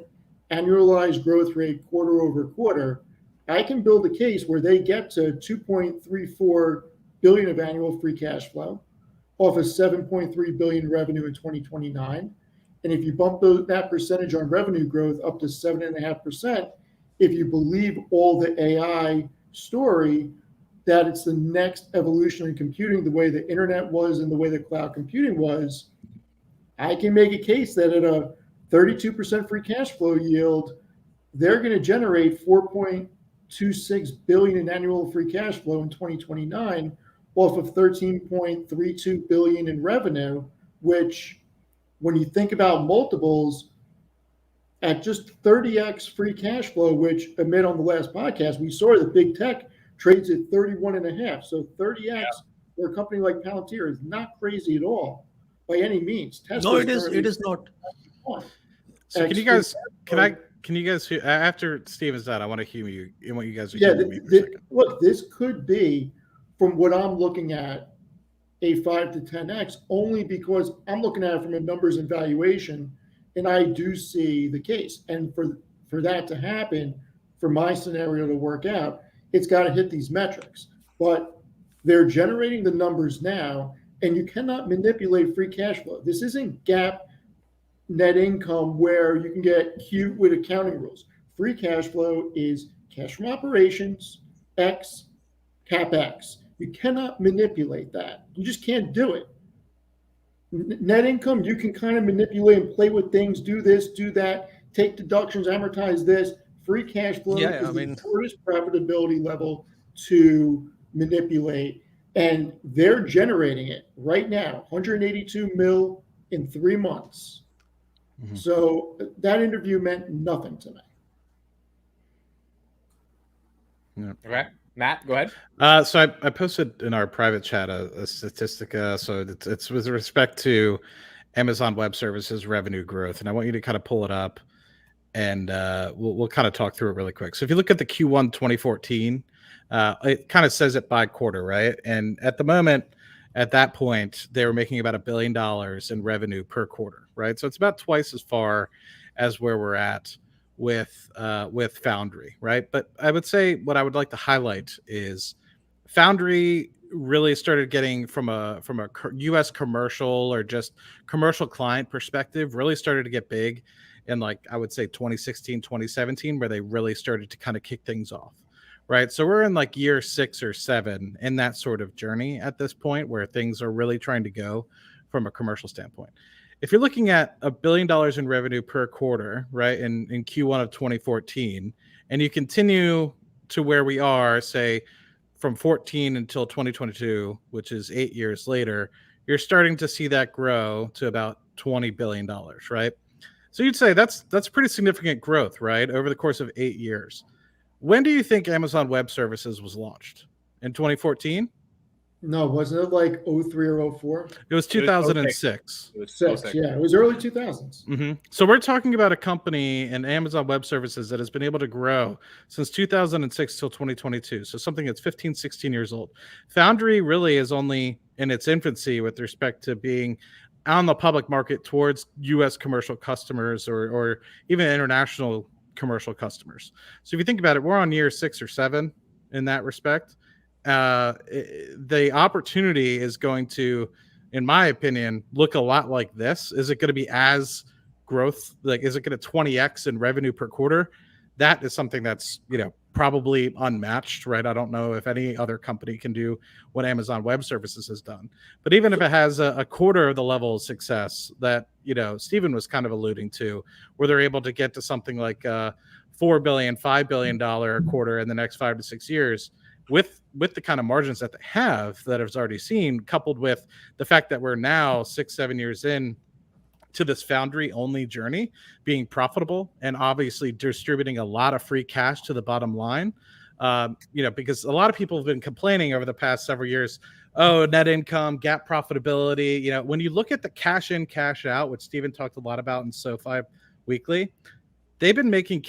annualized growth rate quarter over quarter, I can build a case where they get to 2.34 billion of annual free cash flow off of 7.3 billion revenue in 2029. And if you bump that percentage on revenue growth up to 7.5%, if you believe all the AI story, that it's the next evolution in computing, the way the internet was and the way the cloud computing was, I can make a case that at a 32% free cash flow yield, they're going to generate 4.26 billion in annual free cash flow in 2029 off of 13.32 billion in revenue, which when you think about multiples at just 30x free cash flow, which amid on the last podcast, we saw that big tech trades at 31.5. So 30x for a company like Palantir is not crazy at all by any means. No, it is not. So can you guys hear, after Steve is done, I want to hear you. I want you guys to hear me for a second. Look, this could be, from what I'm looking at, a 5 to 10x, only because I'm looking at it from a numbers and valuation, and I do see the case. And for that to happen, for my scenario to work out, it's got to hit these metrics. But they're generating the numbers now, and you cannot manipulate free cash flow. This isn't Gaap net income where you can get cute with accounting rules. Free cash flow is cash from operations, X, CapEx. You cannot manipulate that. You just can't do it. Net income, you can kind of manipulate and play with things, do this, do that, take deductions, amortize this. Free cash flow is the shortest profitability level to manipulate. And they're generating it right now, 182 mil in 3 months. Mm-hmm. So that interview meant nothing to me. Yeah. Okay. Matt, go ahead. So I posted in our private chat a statistic. So it's with respect to Amazon Web Services revenue growth. And I want you to kind of pull it up, and we'll kind of talk through it really quick. So if you look at the Q1 2014, it kind of says it by quarter, right? And at the moment, at that point, they were making about $1 billion in revenue per quarter, right? So it's about twice as far as where we're at with Foundry, right? But I would say what I would like to highlight is Foundry really started getting from a U.S. commercial or just commercial client perspective, really started to get big in, like, I would say 2016, 2017, where they really started to kind of kick things off, right? So we're in like year 6 or 7 in that sort of journey at this point where things are really trying to go from a commercial standpoint. If you're looking at $1 billion in revenue per quarter, right, in Q1 of 2014, and you continue to where we are, say, from 14 until 2022, which is 8 years later, you're starting to see that grow to about $20 billion, right? So you'd say that's pretty significant growth, right, over the course of 8 years. When do you think Amazon Web Services was launched? In 2014? No, wasn't it like 03 or 04? It was 2006. It was Six, yeah, it was early 2000s. So we're talking about a company in Amazon Web Services that has been able to grow since 2006 till 2022. So something that's 15, 16 years old. Foundry really is only in its infancy with respect to being on the public market towards U.S. commercial customers or even international commercial customers. So if you think about it, we're on year 6 or 7 in that respect. The opportunity is going to, in my opinion, look a lot like this. Is it going to be as growth? Like, is it going to 20x in revenue per quarter? That is something that's, probably unmatched, right? I don't know if any other company can do what Amazon Web Services has done. But even if it has a quarter of the level of success that, Stephen was kind of alluding to, where they're able to get to something like $4 billion, $5 billion a quarter in the next 5 to 6 years, with the kind of margins that they have that has already seen, coupled with the fact that we're now 6-7 years in to this foundry only journey, being profitable and obviously distributing a lot of free cash to the bottom line. Because a lot of people have been complaining over the past several years, net income, GAAP profitability. When you look at the cash in, cash out, which Stephen talked a lot about in SoFi Weekly, they've been making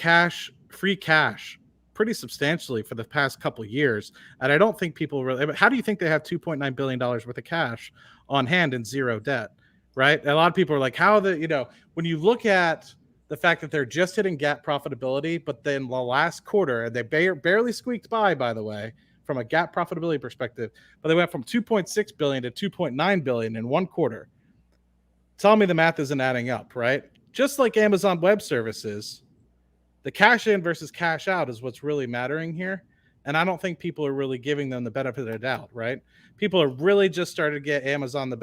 free cash pretty substantially for the past couple of years. And I don't think people really, how do you think they have $2.9 billion worth of cash on hand and zero debt? Right? A lot of people are like, when you look at the fact that they're just hitting GAAP profitability, but then the last quarter, and they barely squeaked by the way, from a GAAP profitability perspective, but they went from 2.6 billion to 2.9 billion in one quarter. Tell me the math isn't adding up, right? Just like Amazon Web Services, the cash in versus cash out is what's really mattering here. And I don't think people are really giving them the benefit of the doubt, right? People are really just starting to get Amazon the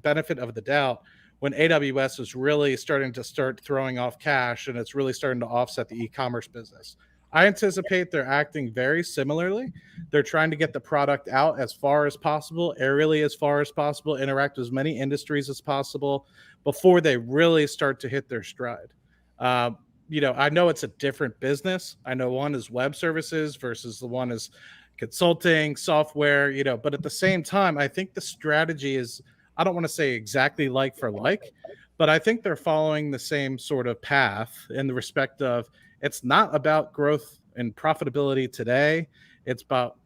benefit of the doubt when AWS is really starting to throwing off cash, and it's really starting to offset the e-commerce business. I anticipate they're acting very similarly. They're trying to get the product out as far as possible, aerially as far as possible, interact with as many industries as possible before they really start to hit their stride. I know it's a different business. I know one is web services versus the one is consulting, software, but at the same time, I think the strategy is, I don't want to say exactly like for like, but I think they're following the same sort of path in the respect of it's not about growth and profitability today. It's about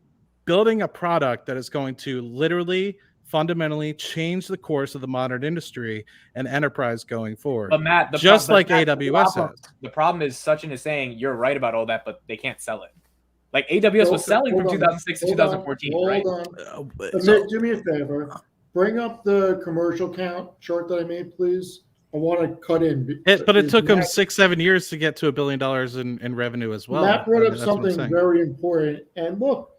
building a product that is going to literally fundamentally change the course of the modern industry and enterprise going forward. But Matt, AWS has. The problem is Sachin is saying you're right about all that, but they can't sell it. Like AWS was selling from 2006 to 2014, right? Do me a favor. Bring up the commercial count chart that I made, please. I want to cut in. But it took them 6-7 years to get to $1 billion in revenue as well. Matt brought up something very important. And look,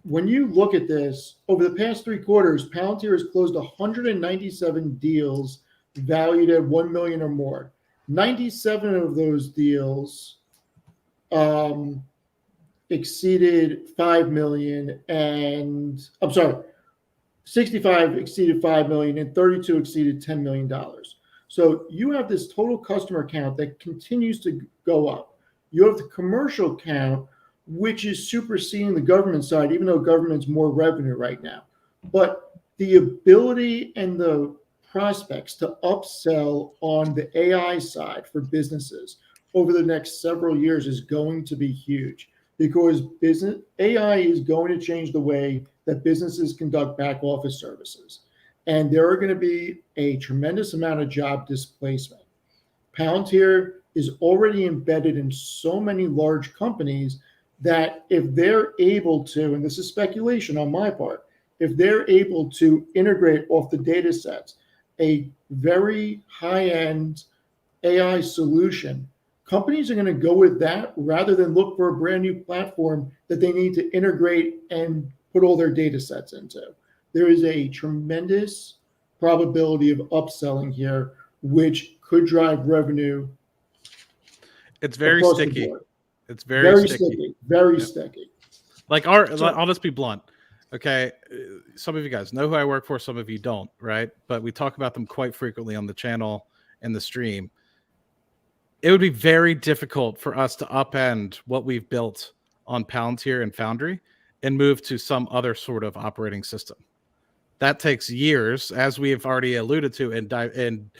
when you look at this, over the past 3 quarters, Palantir has closed 197 deals valued at $1 million or more. 97 of those deals exceeded 5 million, and 65 exceeded 5 million and 32 exceeded $10 million. So you have this total customer count that continues to go up. You have the commercial count, which is superseding the government side, even though government's more revenue right now. But the ability and the prospects to upsell on the AI side for businesses over the next several years is going to be huge, because AI is going to change the way that businesses conduct back office services. And there are going to be a tremendous amount of job displacement. Palantir is already embedded in so many large companies that if they're able to, and this is speculation on my part, if they're able to integrate off the data sets a very high-end AI solution, companies are going to go with that rather than look for a brand new platform that they need to integrate and put all their data sets into. There is a tremendous probability of upselling here, which could drive revenue. It's very sticky. It's very sticky. Very sticky. Like I'll just be blunt. Okay, some of you guys know who I work for, some of you don't, right? But we talk about them quite frequently on the channel and the stream. It would be very difficult for us to upend what we've built on Palantir and Foundry and move to some other sort of operating system. That takes years, as we have already alluded to, and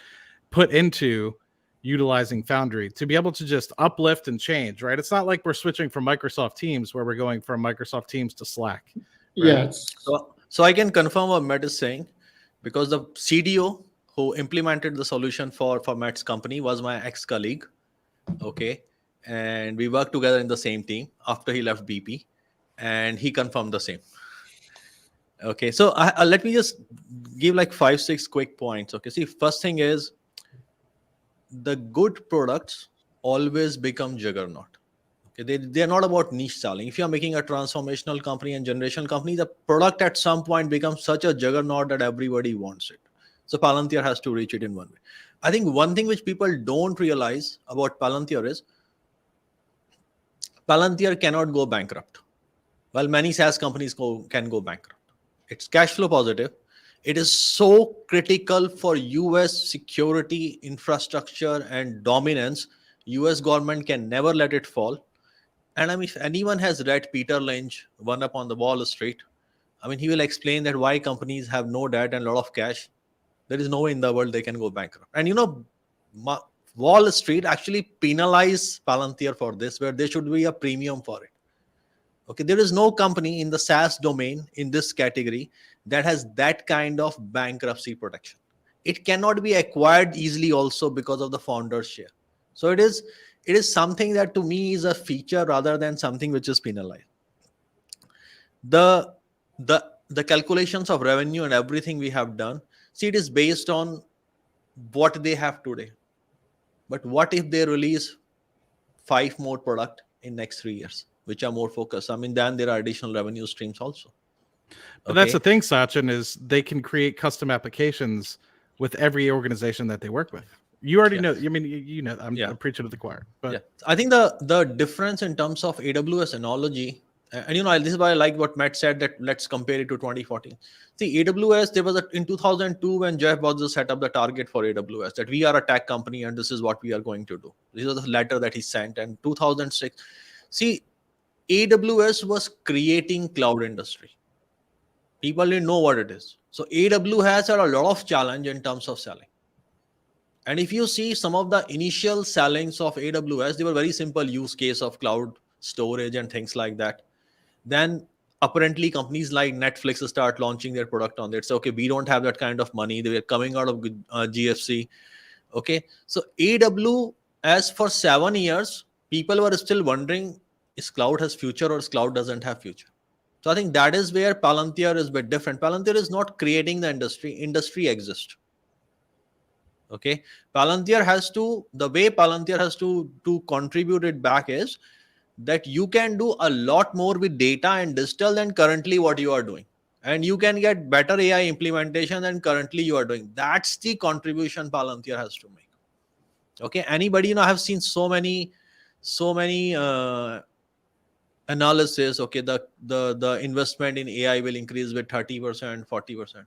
put into utilizing Foundry to be able to just uplift and change, right? It's not like we're switching from Microsoft Teams where we're going from Microsoft Teams to Slack. Right? Yes. So I can confirm what Matt is saying, because the CDO who implemented the solution for Matt's company was my ex-colleague. Okay. And we worked together in the same team after he left BP, and he confirmed the same. Okay. So let me just give like 5-6 quick points. Okay. See, first thing is, the good products always become juggernaut. Okay, they're not about niche selling. If you're making a transformational company and generational company, the product at some point becomes such a juggernaut that everybody wants it. So Palantir has to reach it in one way. I think one thing which people don't realize about Palantir is Palantir cannot go bankrupt. While many SaaS companies can go bankrupt. It's cash flow positive. It is so critical for US security, infrastructure, and dominance. US government can never let it fall. And I mean, if anyone has read Peter Lynch, One Up on the Wall Street, I mean, he will explain that why companies have no debt and a lot of cash. There is no way in the world they can go bankrupt. And you know, Wall Street actually penalize Palantir for this, where there should be a premium for it. Okay, there is no company in the SaaS domain in this category that has that kind of bankruptcy protection. It cannot be acquired easily also because of the founder's share. So it is something that to me is a feature rather than something which is penalized. The calculations of revenue and everything we have done, see, it is based on what they have today. But what if they release 5 more products in next 3 years, which are more focused? I mean, then there are additional revenue streams also. But that's the thing, Sachin, is they can create custom applications with every organization that they work with. You already know. I mean, you know, I'm preaching to the choir. But I think the difference in terms of AWS analogy, and you know, this is why I like what Matt said, that let's compare it to 2014. See, AWS, there was in 2002 when Jeff Bezos set up the target for AWS, that we are a tech company and this is what we are going to do. This was the letter that he sent. And 2006, see, AWS was creating cloud industry. People didn't know what it is. So AWS had a lot of challenge in terms of selling. And if you see some of the initial sellings of AWS, they were very simple use case of cloud storage and things like that. Then apparently companies like Netflix start launching their product on it. So, okay, we don't have that kind of money. They were coming out of GFC. Okay. So AWS for 7 years, people were still wondering, is cloud has future or is cloud doesn't have future? So I think that is where Palantir is a bit different. Palantir is not creating the industry. Industry exists. Okay. Palantir has to, the way Palantir has to contribute it back is that you can do a lot more with data and digital than currently what you are doing. And you can get better AI implementation than currently you are doing. That's the contribution Palantir has to make. Okay. Anybody, you know, I have seen so many analysis. Okay. The investment in AI will increase with 30%, 40%.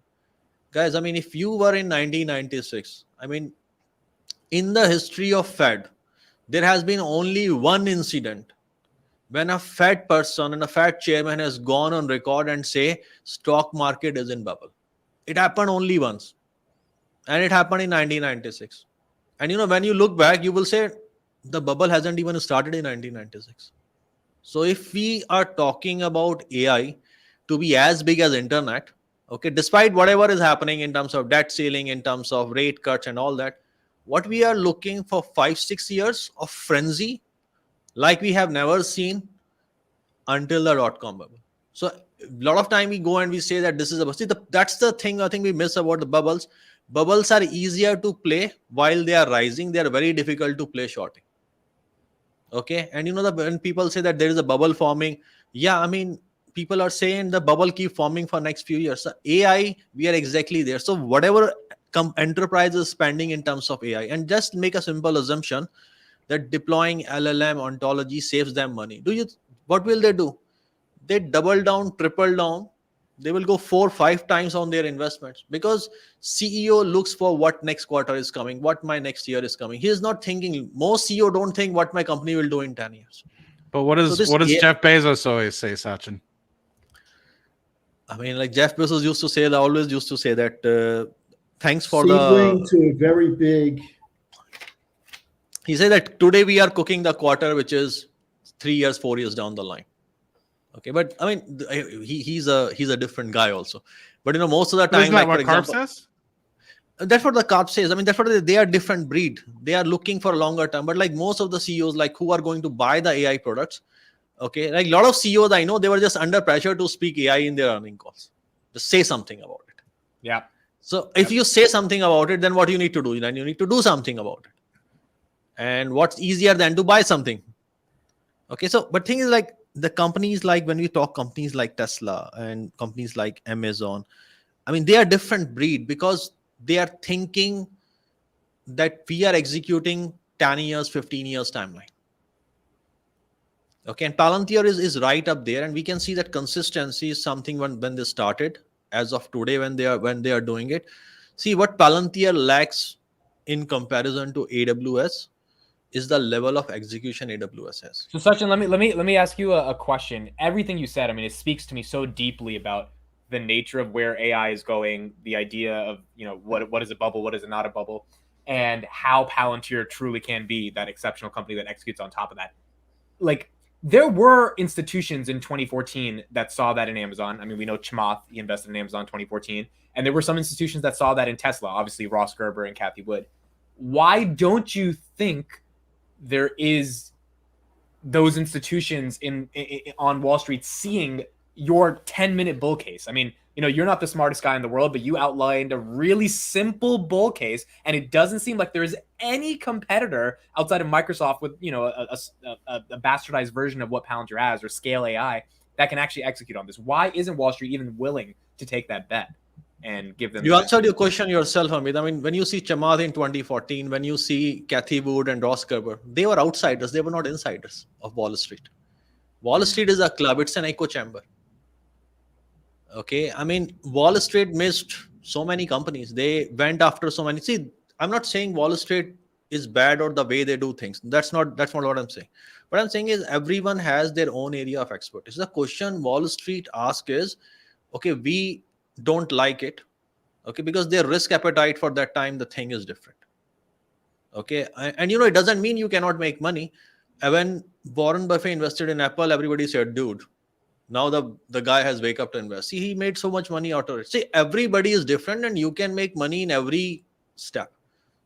Guys, I mean, if you were in 1996, I mean, in the history of Fed, there has been only one incident when a Fed person and a Fed chairman has gone on record and say stock market is in bubble. It happened only once. And it happened in 1996. And you know, when you look back, you will say the bubble hasn't even started in 1996. So if we are talking about AI to be as big as internet, okay, despite whatever is happening in terms of debt ceiling, in terms of rate cuts and all that, what we are looking for 5-6 years of frenzy, like we have never seen until the dot-com bubble. So a lot of time we go and we say that this is a bubble. See, that's the thing I think we miss about the bubbles. Bubbles are easier to play while they are rising. They are very difficult to play shorting. Okay. And you know, when people say that there is a bubble forming, yeah, I mean, people are saying the bubble keep forming for next few years. So AI, we are exactly there. So whatever enterprise is spending in terms of AI, and just make a simple assumption that deploying LLM ontology saves them money. What will they do? They double down, triple down They will go 4-5 times on their investments, because CEO looks for what next quarter is coming, what my next year is coming. He is not thinking. Most CEO don't think what my company will do in 10 years. But what So this, does Jeff Bezos always say, Sachin? I mean, like Jeff Bezos used to say, always used to say that. Thanks for Seedling the. to a very big. He said that today we are cooking the quarter, which is 3 years, 4 years down the line. Okay, but I mean, he's a different guy also. But most of the time, Isn't that like what for Carp example, says? that's what the Carp says. I mean, that's what they are different breed. They are looking for a longer term. But like most of the CEOs, like who are going to buy the AI products, okay, like a lot of CEOs I know, they were just under pressure to speak AI in their earning calls. Just say something about it. Yeah. So if you say something about it, then what you need to do? Then you need to do something about it. And what's easier than to buy something? Okay, so but thing is, like the companies, like when we talk companies like Tesla and companies like Amazon, I mean, they are different breed, because they are thinking that we are executing 10 years, 15 years timeline. Okay, and Palantir is right up there, and we can see that consistency is something when they started, as of today when they are doing it. See what Palantir lacks in comparison to AWS is the level of execution AWS has. So Sachin, let me ask you a question. Everything you said, I mean, it speaks to me so deeply about the nature of where AI is going, the idea of what is a bubble, what is not a bubble, and how Palantir truly can be that exceptional company that executes on top of that. Like, there were institutions in 2014 that saw that in Amazon. I mean, we know Chamath, he invested in Amazon in 2014, and there were some institutions that saw that in Tesla. Obviously, Ross Gerber and Cathie Wood. Why don't you think there is those institutions in on Wall Street seeing your 10-minute bull case? I mean, you're not the smartest guy in the world, but you outlined a really simple bull case, and it doesn't seem like there's any competitor outside of Microsoft with a bastardized version of what Palantir has, or Scale AI, that can actually execute on this. Why isn't Wall Street even willing to take that bet and give them? You answered your question yourself, Amit. I mean, when you see Chamath in 2014, when you see Cathie Wood and Ross Gerber, they were outsiders. They were not insiders of Wall Street. Wall Street is a club. It's an echo chamber. Okay, I mean, Wall Street missed so many companies. They went after so many. See, I'm not saying Wall Street is bad or the way they do things. That's not what I'm saying. What I'm saying is everyone has their own area of expertise. The question Wall Street asks is, okay, we don't like it, okay, because their risk appetite for that time, the thing is different. Okay, and it doesn't mean you cannot make money. When Warren Buffett invested in Apple, everybody said, dude, now the guy has wake up to invest. See, he made so much money out of it. See, everybody is different, and you can make money in every step.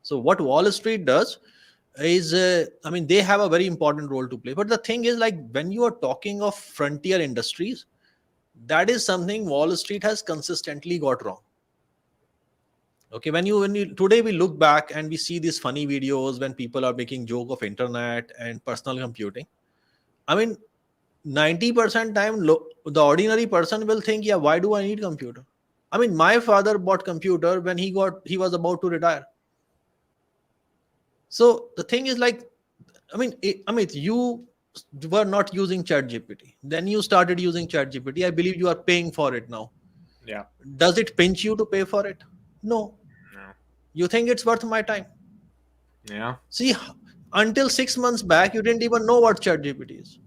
So what Wall Street does is, I mean, they have a very important role to play. But the thing is, like, when you are talking of frontier industries, that is something Wall Street has consistently got wrong. Okay, when you today we look back and we see these funny videos when people are making joke of internet and personal computing. I mean, 90% time, the ordinary person will think, yeah, why do I need computer? I mean, my father bought computer when he was about to retire. So the thing is, like, I mean, you were not using ChatGPT. Then you started using ChatGPT. I believe you are paying for it now. Yeah. Does it pinch you to pay for it? No. You think it's worth my time? Yeah. See, until 6 months back, you didn't even know what ChatGPT is.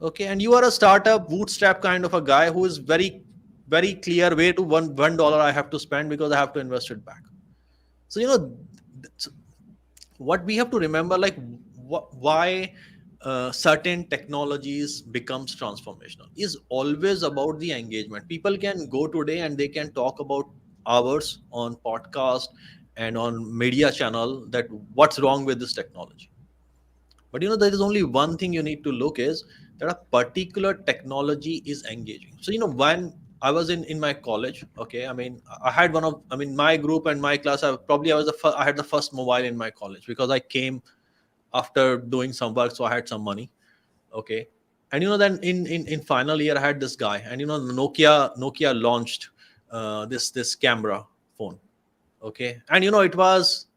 Okay, and you are a startup, bootstrap kind of a guy who is very, very clear way to $1 I have to spend because I have to invest it back. So what we have to remember, like why certain technologies becomes transformational is always about the engagement. People can go today and they can talk about hours on podcast and on media channel that what's wrong with this technology. But there is only one thing you need to look is that a particular technology is engaging. So when I was in my college, okay, I mean, I had my group and my class, I had the first mobile in my college because I came after doing some work, so I had some money. Okay, and then in final year I had this guy, and Nokia launched this camera phone. Okay, and it was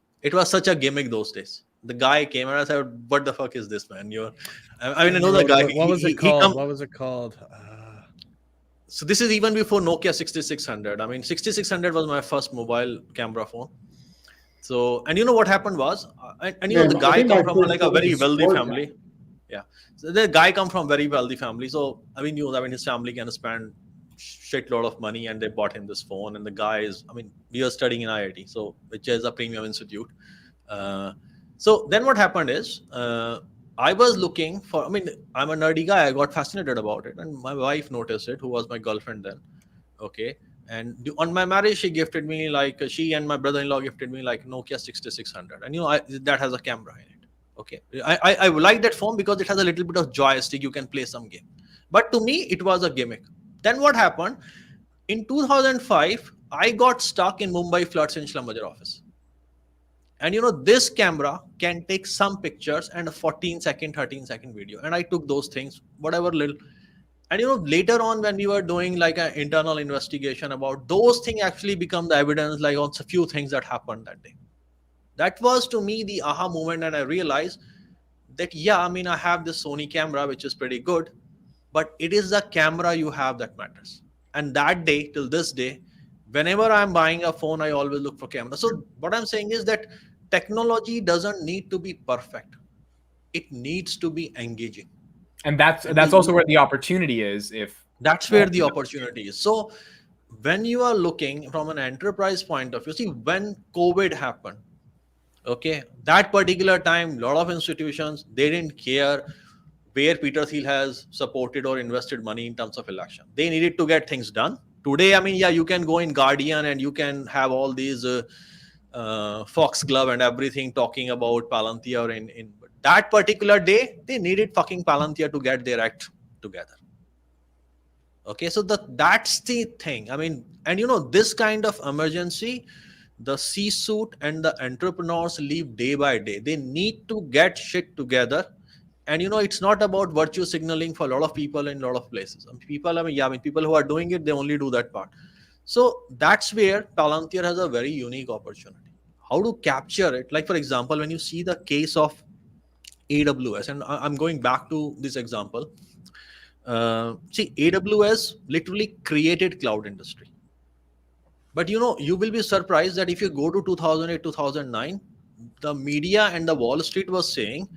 such a gimmick those days. The guy came and I said, what the fuck is this, man? I know the guy. What was it called? What was it called? So this is even before Nokia 6600. I mean, 6600 was my first mobile camera phone. So, and you know what happened was, and you know, Man, the I guy think come my from first like a phone was very a wealthy Spark. family. Yeah. So the guy come from very wealthy family. So, I mean, I mean, his family can spend shitload of money and they bought him this phone. And the guy is, I mean, we are studying in IIT, so which is a premium institute. So then what happened is, I was looking for, I mean, I'm a nerdy guy. I got fascinated about it. And my wife noticed it, who was my girlfriend then. Okay. And on my marriage, she gifted me like, she and my brother-in-law gifted me like Nokia 6600. And, you know, that has a camera in it. Okay. I like that phone because it has a little bit of joystick. You can play some game. But to me, it was a gimmick. Then what happened? In 2005, I got stuck in Mumbai floods in Schlumberger office. And you know, this camera can take some pictures and a 14-second, 13-second video. And I took those things, whatever little. And you know, later on when we were doing like an internal investigation about those things, actually become the evidence like on a few things that happened that day. That was to me the aha moment, and I realized that, yeah, I mean, I have this Sony camera, which is pretty good, but it is the camera you have that matters. And that day, till this day, whenever I'm buying a phone, I always look for camera. So what I'm saying is that technology doesn't need to be perfect. It needs to be engaging. And that's also where the opportunity is. If that's where the opportunity is. So when you are looking from an enterprise point of view, see, when COVID happened, okay, that particular time, a lot of institutions, they didn't care where Peter Thiel has supported or invested money in terms of election. They needed to get things done. Today, I mean, yeah, you can go in Guardian and you can have all these Foxglove and everything talking about Palantir. In that particular day, they needed fucking Palantir to get their act together. Okay, so that's the thing. I mean, and you know, this kind of emergency, the C-suite and the entrepreneurs live day by day. They need to get shit together. And you know, it's not about virtue signaling for a lot of people in a lot of places. People who are doing it, they only do that part. So that's where Palantir has a very unique opportunity. How to capture it? Like, for example, when you see the case of AWS, and I'm going back to this example. See, AWS literally created cloud industry. But you know, you will be surprised that if you go to 2008, 2009, the media and the Wall Street was saying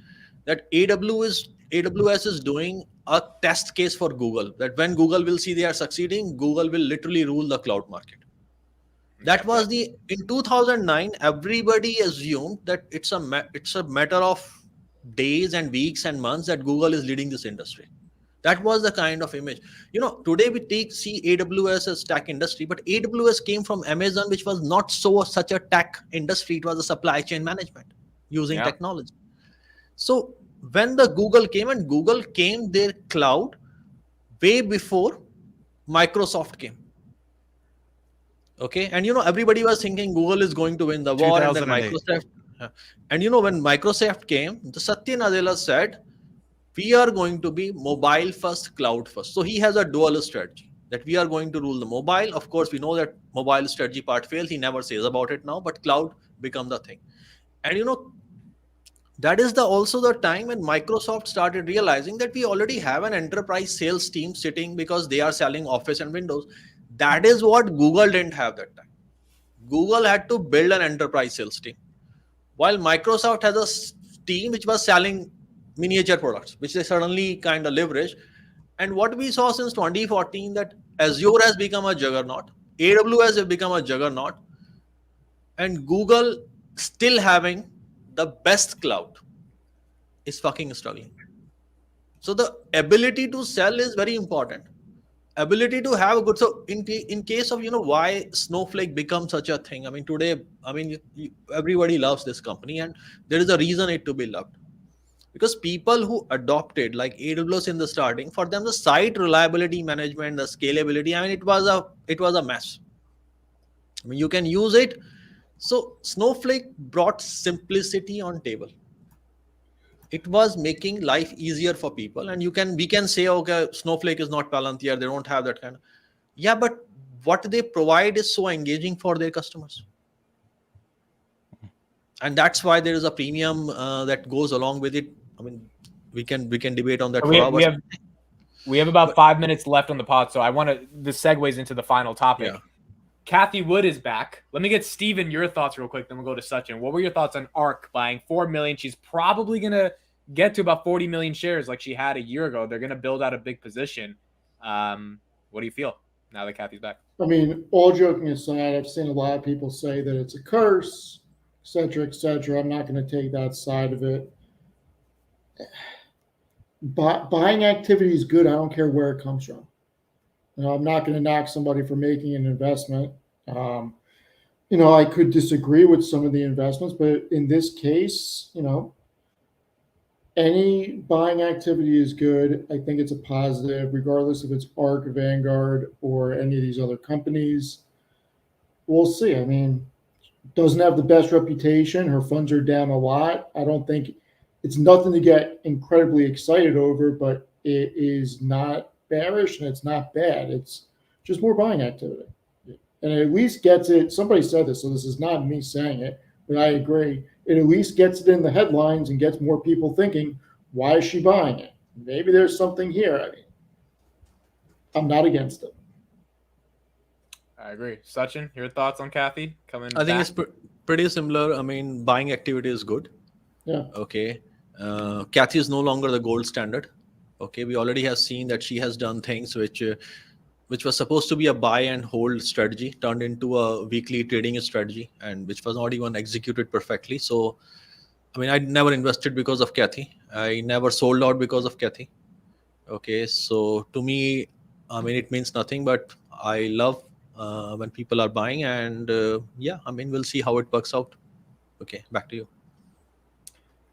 that AWS is doing a test case for Google, that when Google will see they are succeeding, Google will literally rule the cloud market. That was in 2009, everybody assumed that it's a matter of days and weeks and months that Google is leading this industry. That was the kind of image. You know, today we see AWS as tech industry, but AWS came from Amazon, which was not such a tech industry. It was a supply chain management using technology. So when the Google came, and Google came their cloud way before Microsoft came. Okay. And you know, everybody was thinking Google is going to win the war, and then Microsoft. And you know, when Microsoft came, the Satya Nadella said, we are going to be mobile first, cloud first. So he has a dual strategy that we are going to rule the mobile. Of course, we know that mobile strategy part failed. He never says about it now, but cloud become the thing. And you know, that is also the time when Microsoft started realizing that we already have an enterprise sales team sitting because they are selling Office and Windows. That is what Google didn't have that time. Google had to build an enterprise sales team, while Microsoft has a team which was selling miniature products, which they suddenly kind of leverage. And what we saw since 2014, that Azure has become a juggernaut, AWS has become a juggernaut, and Google still having the best cloud is fucking struggling. So the ability to sell is very important. Ability to have a good, so in case of, you know, why Snowflake becomes such a thing. I mean, today, I mean, everybody loves this company, and there is a reason it to be loved. Because people who adopted like AWS in the starting, for them the site reliability management, the scalability, I mean, it was a mess. I mean, you can use it. So Snowflake brought simplicity on table. It was making life easier for people, and we can say, okay, Snowflake is not Palantir, they don't have that kind of. Yeah, but what they provide is so engaging for their customers. And that's why there is a premium that goes along with it. I mean, we can debate on that for hours. We have about But- 5 minutes left on the pod, so I want to. This segues into the final topic. Yeah. Cathie Wood is back. Let me get Steven your thoughts real quick, then we'll go to Sachin. What were your thoughts on ARK buying 4 million? She's probably gonna get to about 40 million shares like she had a year ago. They're gonna build out a big position. What do you feel now that Cathie's back? I mean, all joking aside, I've seen a lot of people say that it's a curse, et cetera, et cetera. I'm not going to take that side of it. Buying activity is good. I don't care where it comes from. I'm not going to knock somebody for making an investment. I could disagree with some of the investments, but in this case, any buying activity is good. I think it's a positive, regardless if it's ARK, Vanguard, or any of these other companies. We'll see. I mean, doesn't have the best reputation. Her funds are down a lot. I don't think it's nothing to get incredibly excited over, but it is not bearish and it's not bad. It's just more buying activity. And it at least gets it. Somebody said this, so this is not me saying it, but I agree. It at least gets it in the headlines and gets more people thinking, why is she buying it? Maybe there's something here. I mean, I'm not against it. I agree. Sachin, your thoughts on Cathie coming I think back? it's pretty similar. I mean, buying activity is good. Yeah. Okay. Cathie is no longer the gold standard. Okay. We already have seen that she has done things which was supposed to be a buy and hold strategy turned into a weekly trading strategy, and which was not even executed perfectly. So, I mean, I never invested because of Cathie. I never sold out because of Cathie. Okay. So to me, I mean, it means nothing, but I love when people are buying, and yeah, I mean, we'll see how it works out. Okay. Back to you.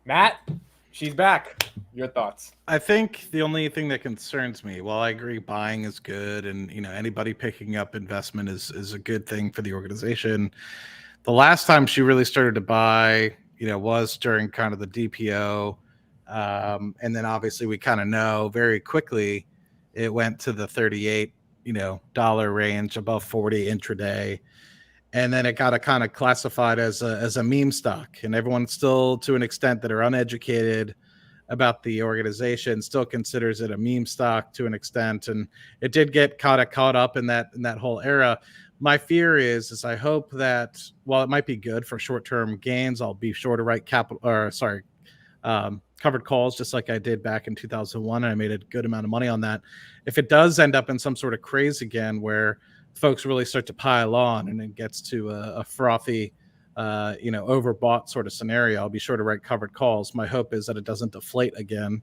Matt, she's back. Your thoughts? I think the only thing that concerns me, while I agree buying is good, and anybody picking up investment is a good thing for the organization. The last time she really started to buy, was during kind of the DPO, and then obviously we kind of know very quickly it went to the $38 dollar range, above 40 intraday. And then it got kind of classified as a meme stock, and everyone still, to an extent, that are uneducated about the organization, still considers it a meme stock to an extent. And it did get caught up in that whole era. My fear is I hope that while it might be good for short-term gains, I'll be sure to write covered calls, just like I did back in 2001. And I made a good amount of money on that. If it does end up in some sort of craze again, where folks really start to pile on and it gets to a frothy, overbought sort of scenario, I'll be sure to write covered calls. My hope is that it doesn't deflate again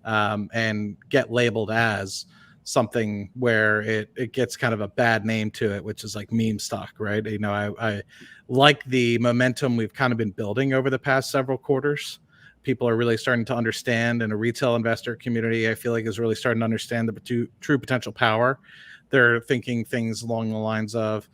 and get labeled as something where it gets kind of a bad name to it, which is like meme stock, right? I like the momentum we've kind of been building over the past several quarters. People are really starting to understand, and a retail investor community, I feel like, is really starting to understand the true potential power. They're thinking things along the lines of,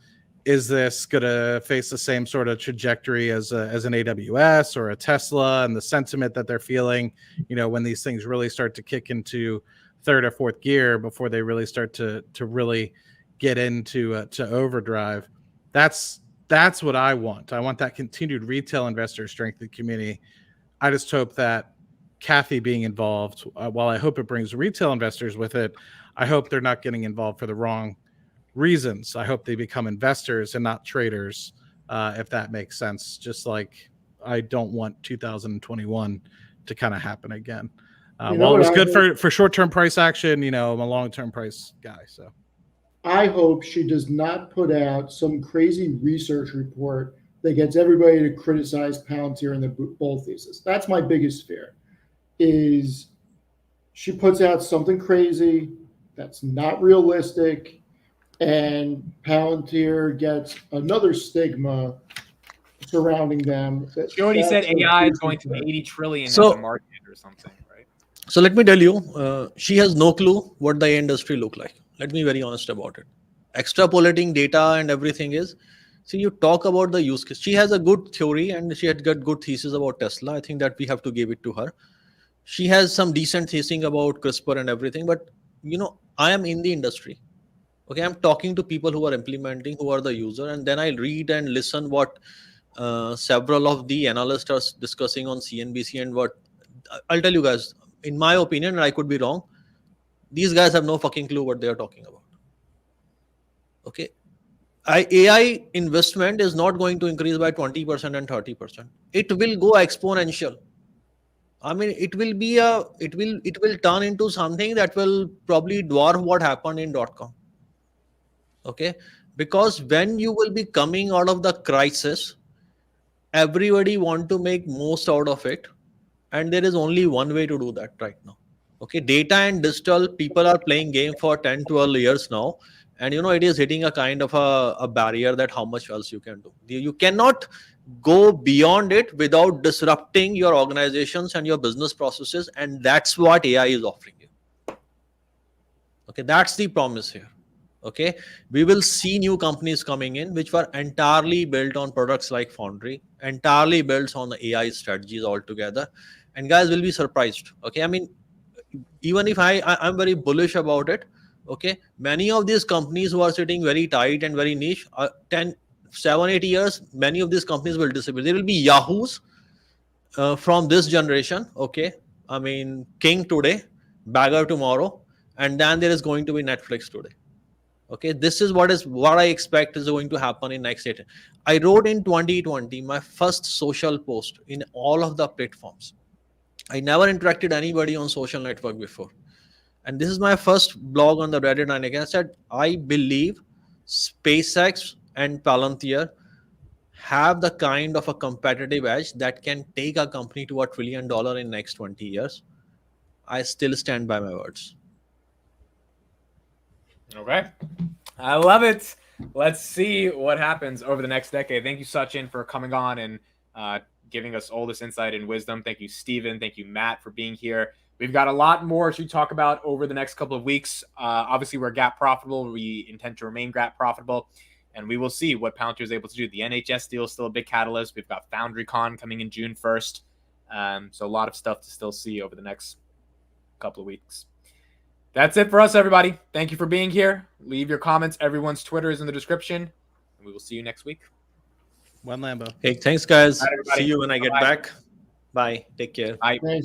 is this going to face the same sort of trajectory as an AWS or a Tesla? And the sentiment that they're feeling, when these things really start to kick into third or fourth gear before they really start to really get into to overdrive. That's what I want. I want that continued retail investor strength in the community. I just hope that Cathie being involved, while I hope it brings retail investors with it, I hope they're not getting involved for the wrong reasons. I hope they become investors and not traders, if that makes sense. Just like I don't want 2021 to kind of happen again. While it was good for short-term price action, I'm a long-term price guy. So I hope she does not put out some crazy research report that gets everybody to criticize Palantir and the bull thesis. That's my biggest fear, is she puts out something crazy that's not realistic, and Palantir gets another stigma surrounding them. She already said AI is going to 80 trillion as a market or something, right? So let me tell you, she has no clue what the industry look like. Let me be very honest about it. Extrapolating data and everything is, see, you talk about the use case. She has a good theory and she had got good thesis about Tesla. I think that we have to give it to her. She has some decent thesis about CRISPR and everything, but I am in the industry. Okay, I'm talking to people who are implementing, who are the user, and then I read and listen what several of the analysts are discussing on CNBC, and what I'll tell you guys, in my opinion, and I could be wrong, These guys have no fucking clue what they are talking about. Okay. AI investment is not going to increase by 20% and 30%. It will go exponential. I mean, it will turn into something that will probably dwarf what happened in .com. Okay, because when you will be coming out of the crisis, everybody want to make most out of it, and there is only one way to do that right now. Okay, data and digital, people are playing game for 10-12 years now, and it is hitting a kind of a barrier that how much else you can do. You cannot go beyond it without disrupting your organizations and your business processes, and that's what AI is offering you. Okay, that's the promise here. Okay, we will see new companies coming in which were entirely built on products like Foundry, entirely built on the AI strategies altogether, and guys will be surprised. Okay, I mean, even if I'm very bullish about it, okay, many of these companies who are sitting very tight and very niche, 7-8 years, many of these companies will disappear. There will be Yahoos from this generation. Okay, I mean, King today, Bagger tomorrow, and then there is going to be Netflix today. Okay, this is what I expect is going to happen in next 8. I wrote in 2020 my first social post in all of the platforms. I never interacted anybody on social network before, and this is my first blog on the Reddit. And again, I said I believe SpaceX and Palantir have the kind of a competitive edge that can take a company to $1 trillion in next 20 years. I still stand by my words. Okay. I love it. Let's see what happens over the next decade. Thank you, Sachin, for coming on and giving us all this insight and wisdom. Thank you, Steven. Thank you, Matt, for being here. We've got a lot more to talk about over the next couple of weeks. Obviously, we're Gaap profitable. We intend to remain Gaap profitable, and we will see what Palantir is able to do. The NHS deal is still a big catalyst. We've got FoundryCon coming in June 1st. So a lot of stuff to still see over the next couple of weeks. That's it for us, everybody. Thank you for being here. Leave your comments. Everyone's Twitter is in the description. And we will see you next week. One Lambo. Hey, thanks, guys. Bye, everybody. See you when I get Bye-bye. back. Bye. Take care. Bye. Thanks.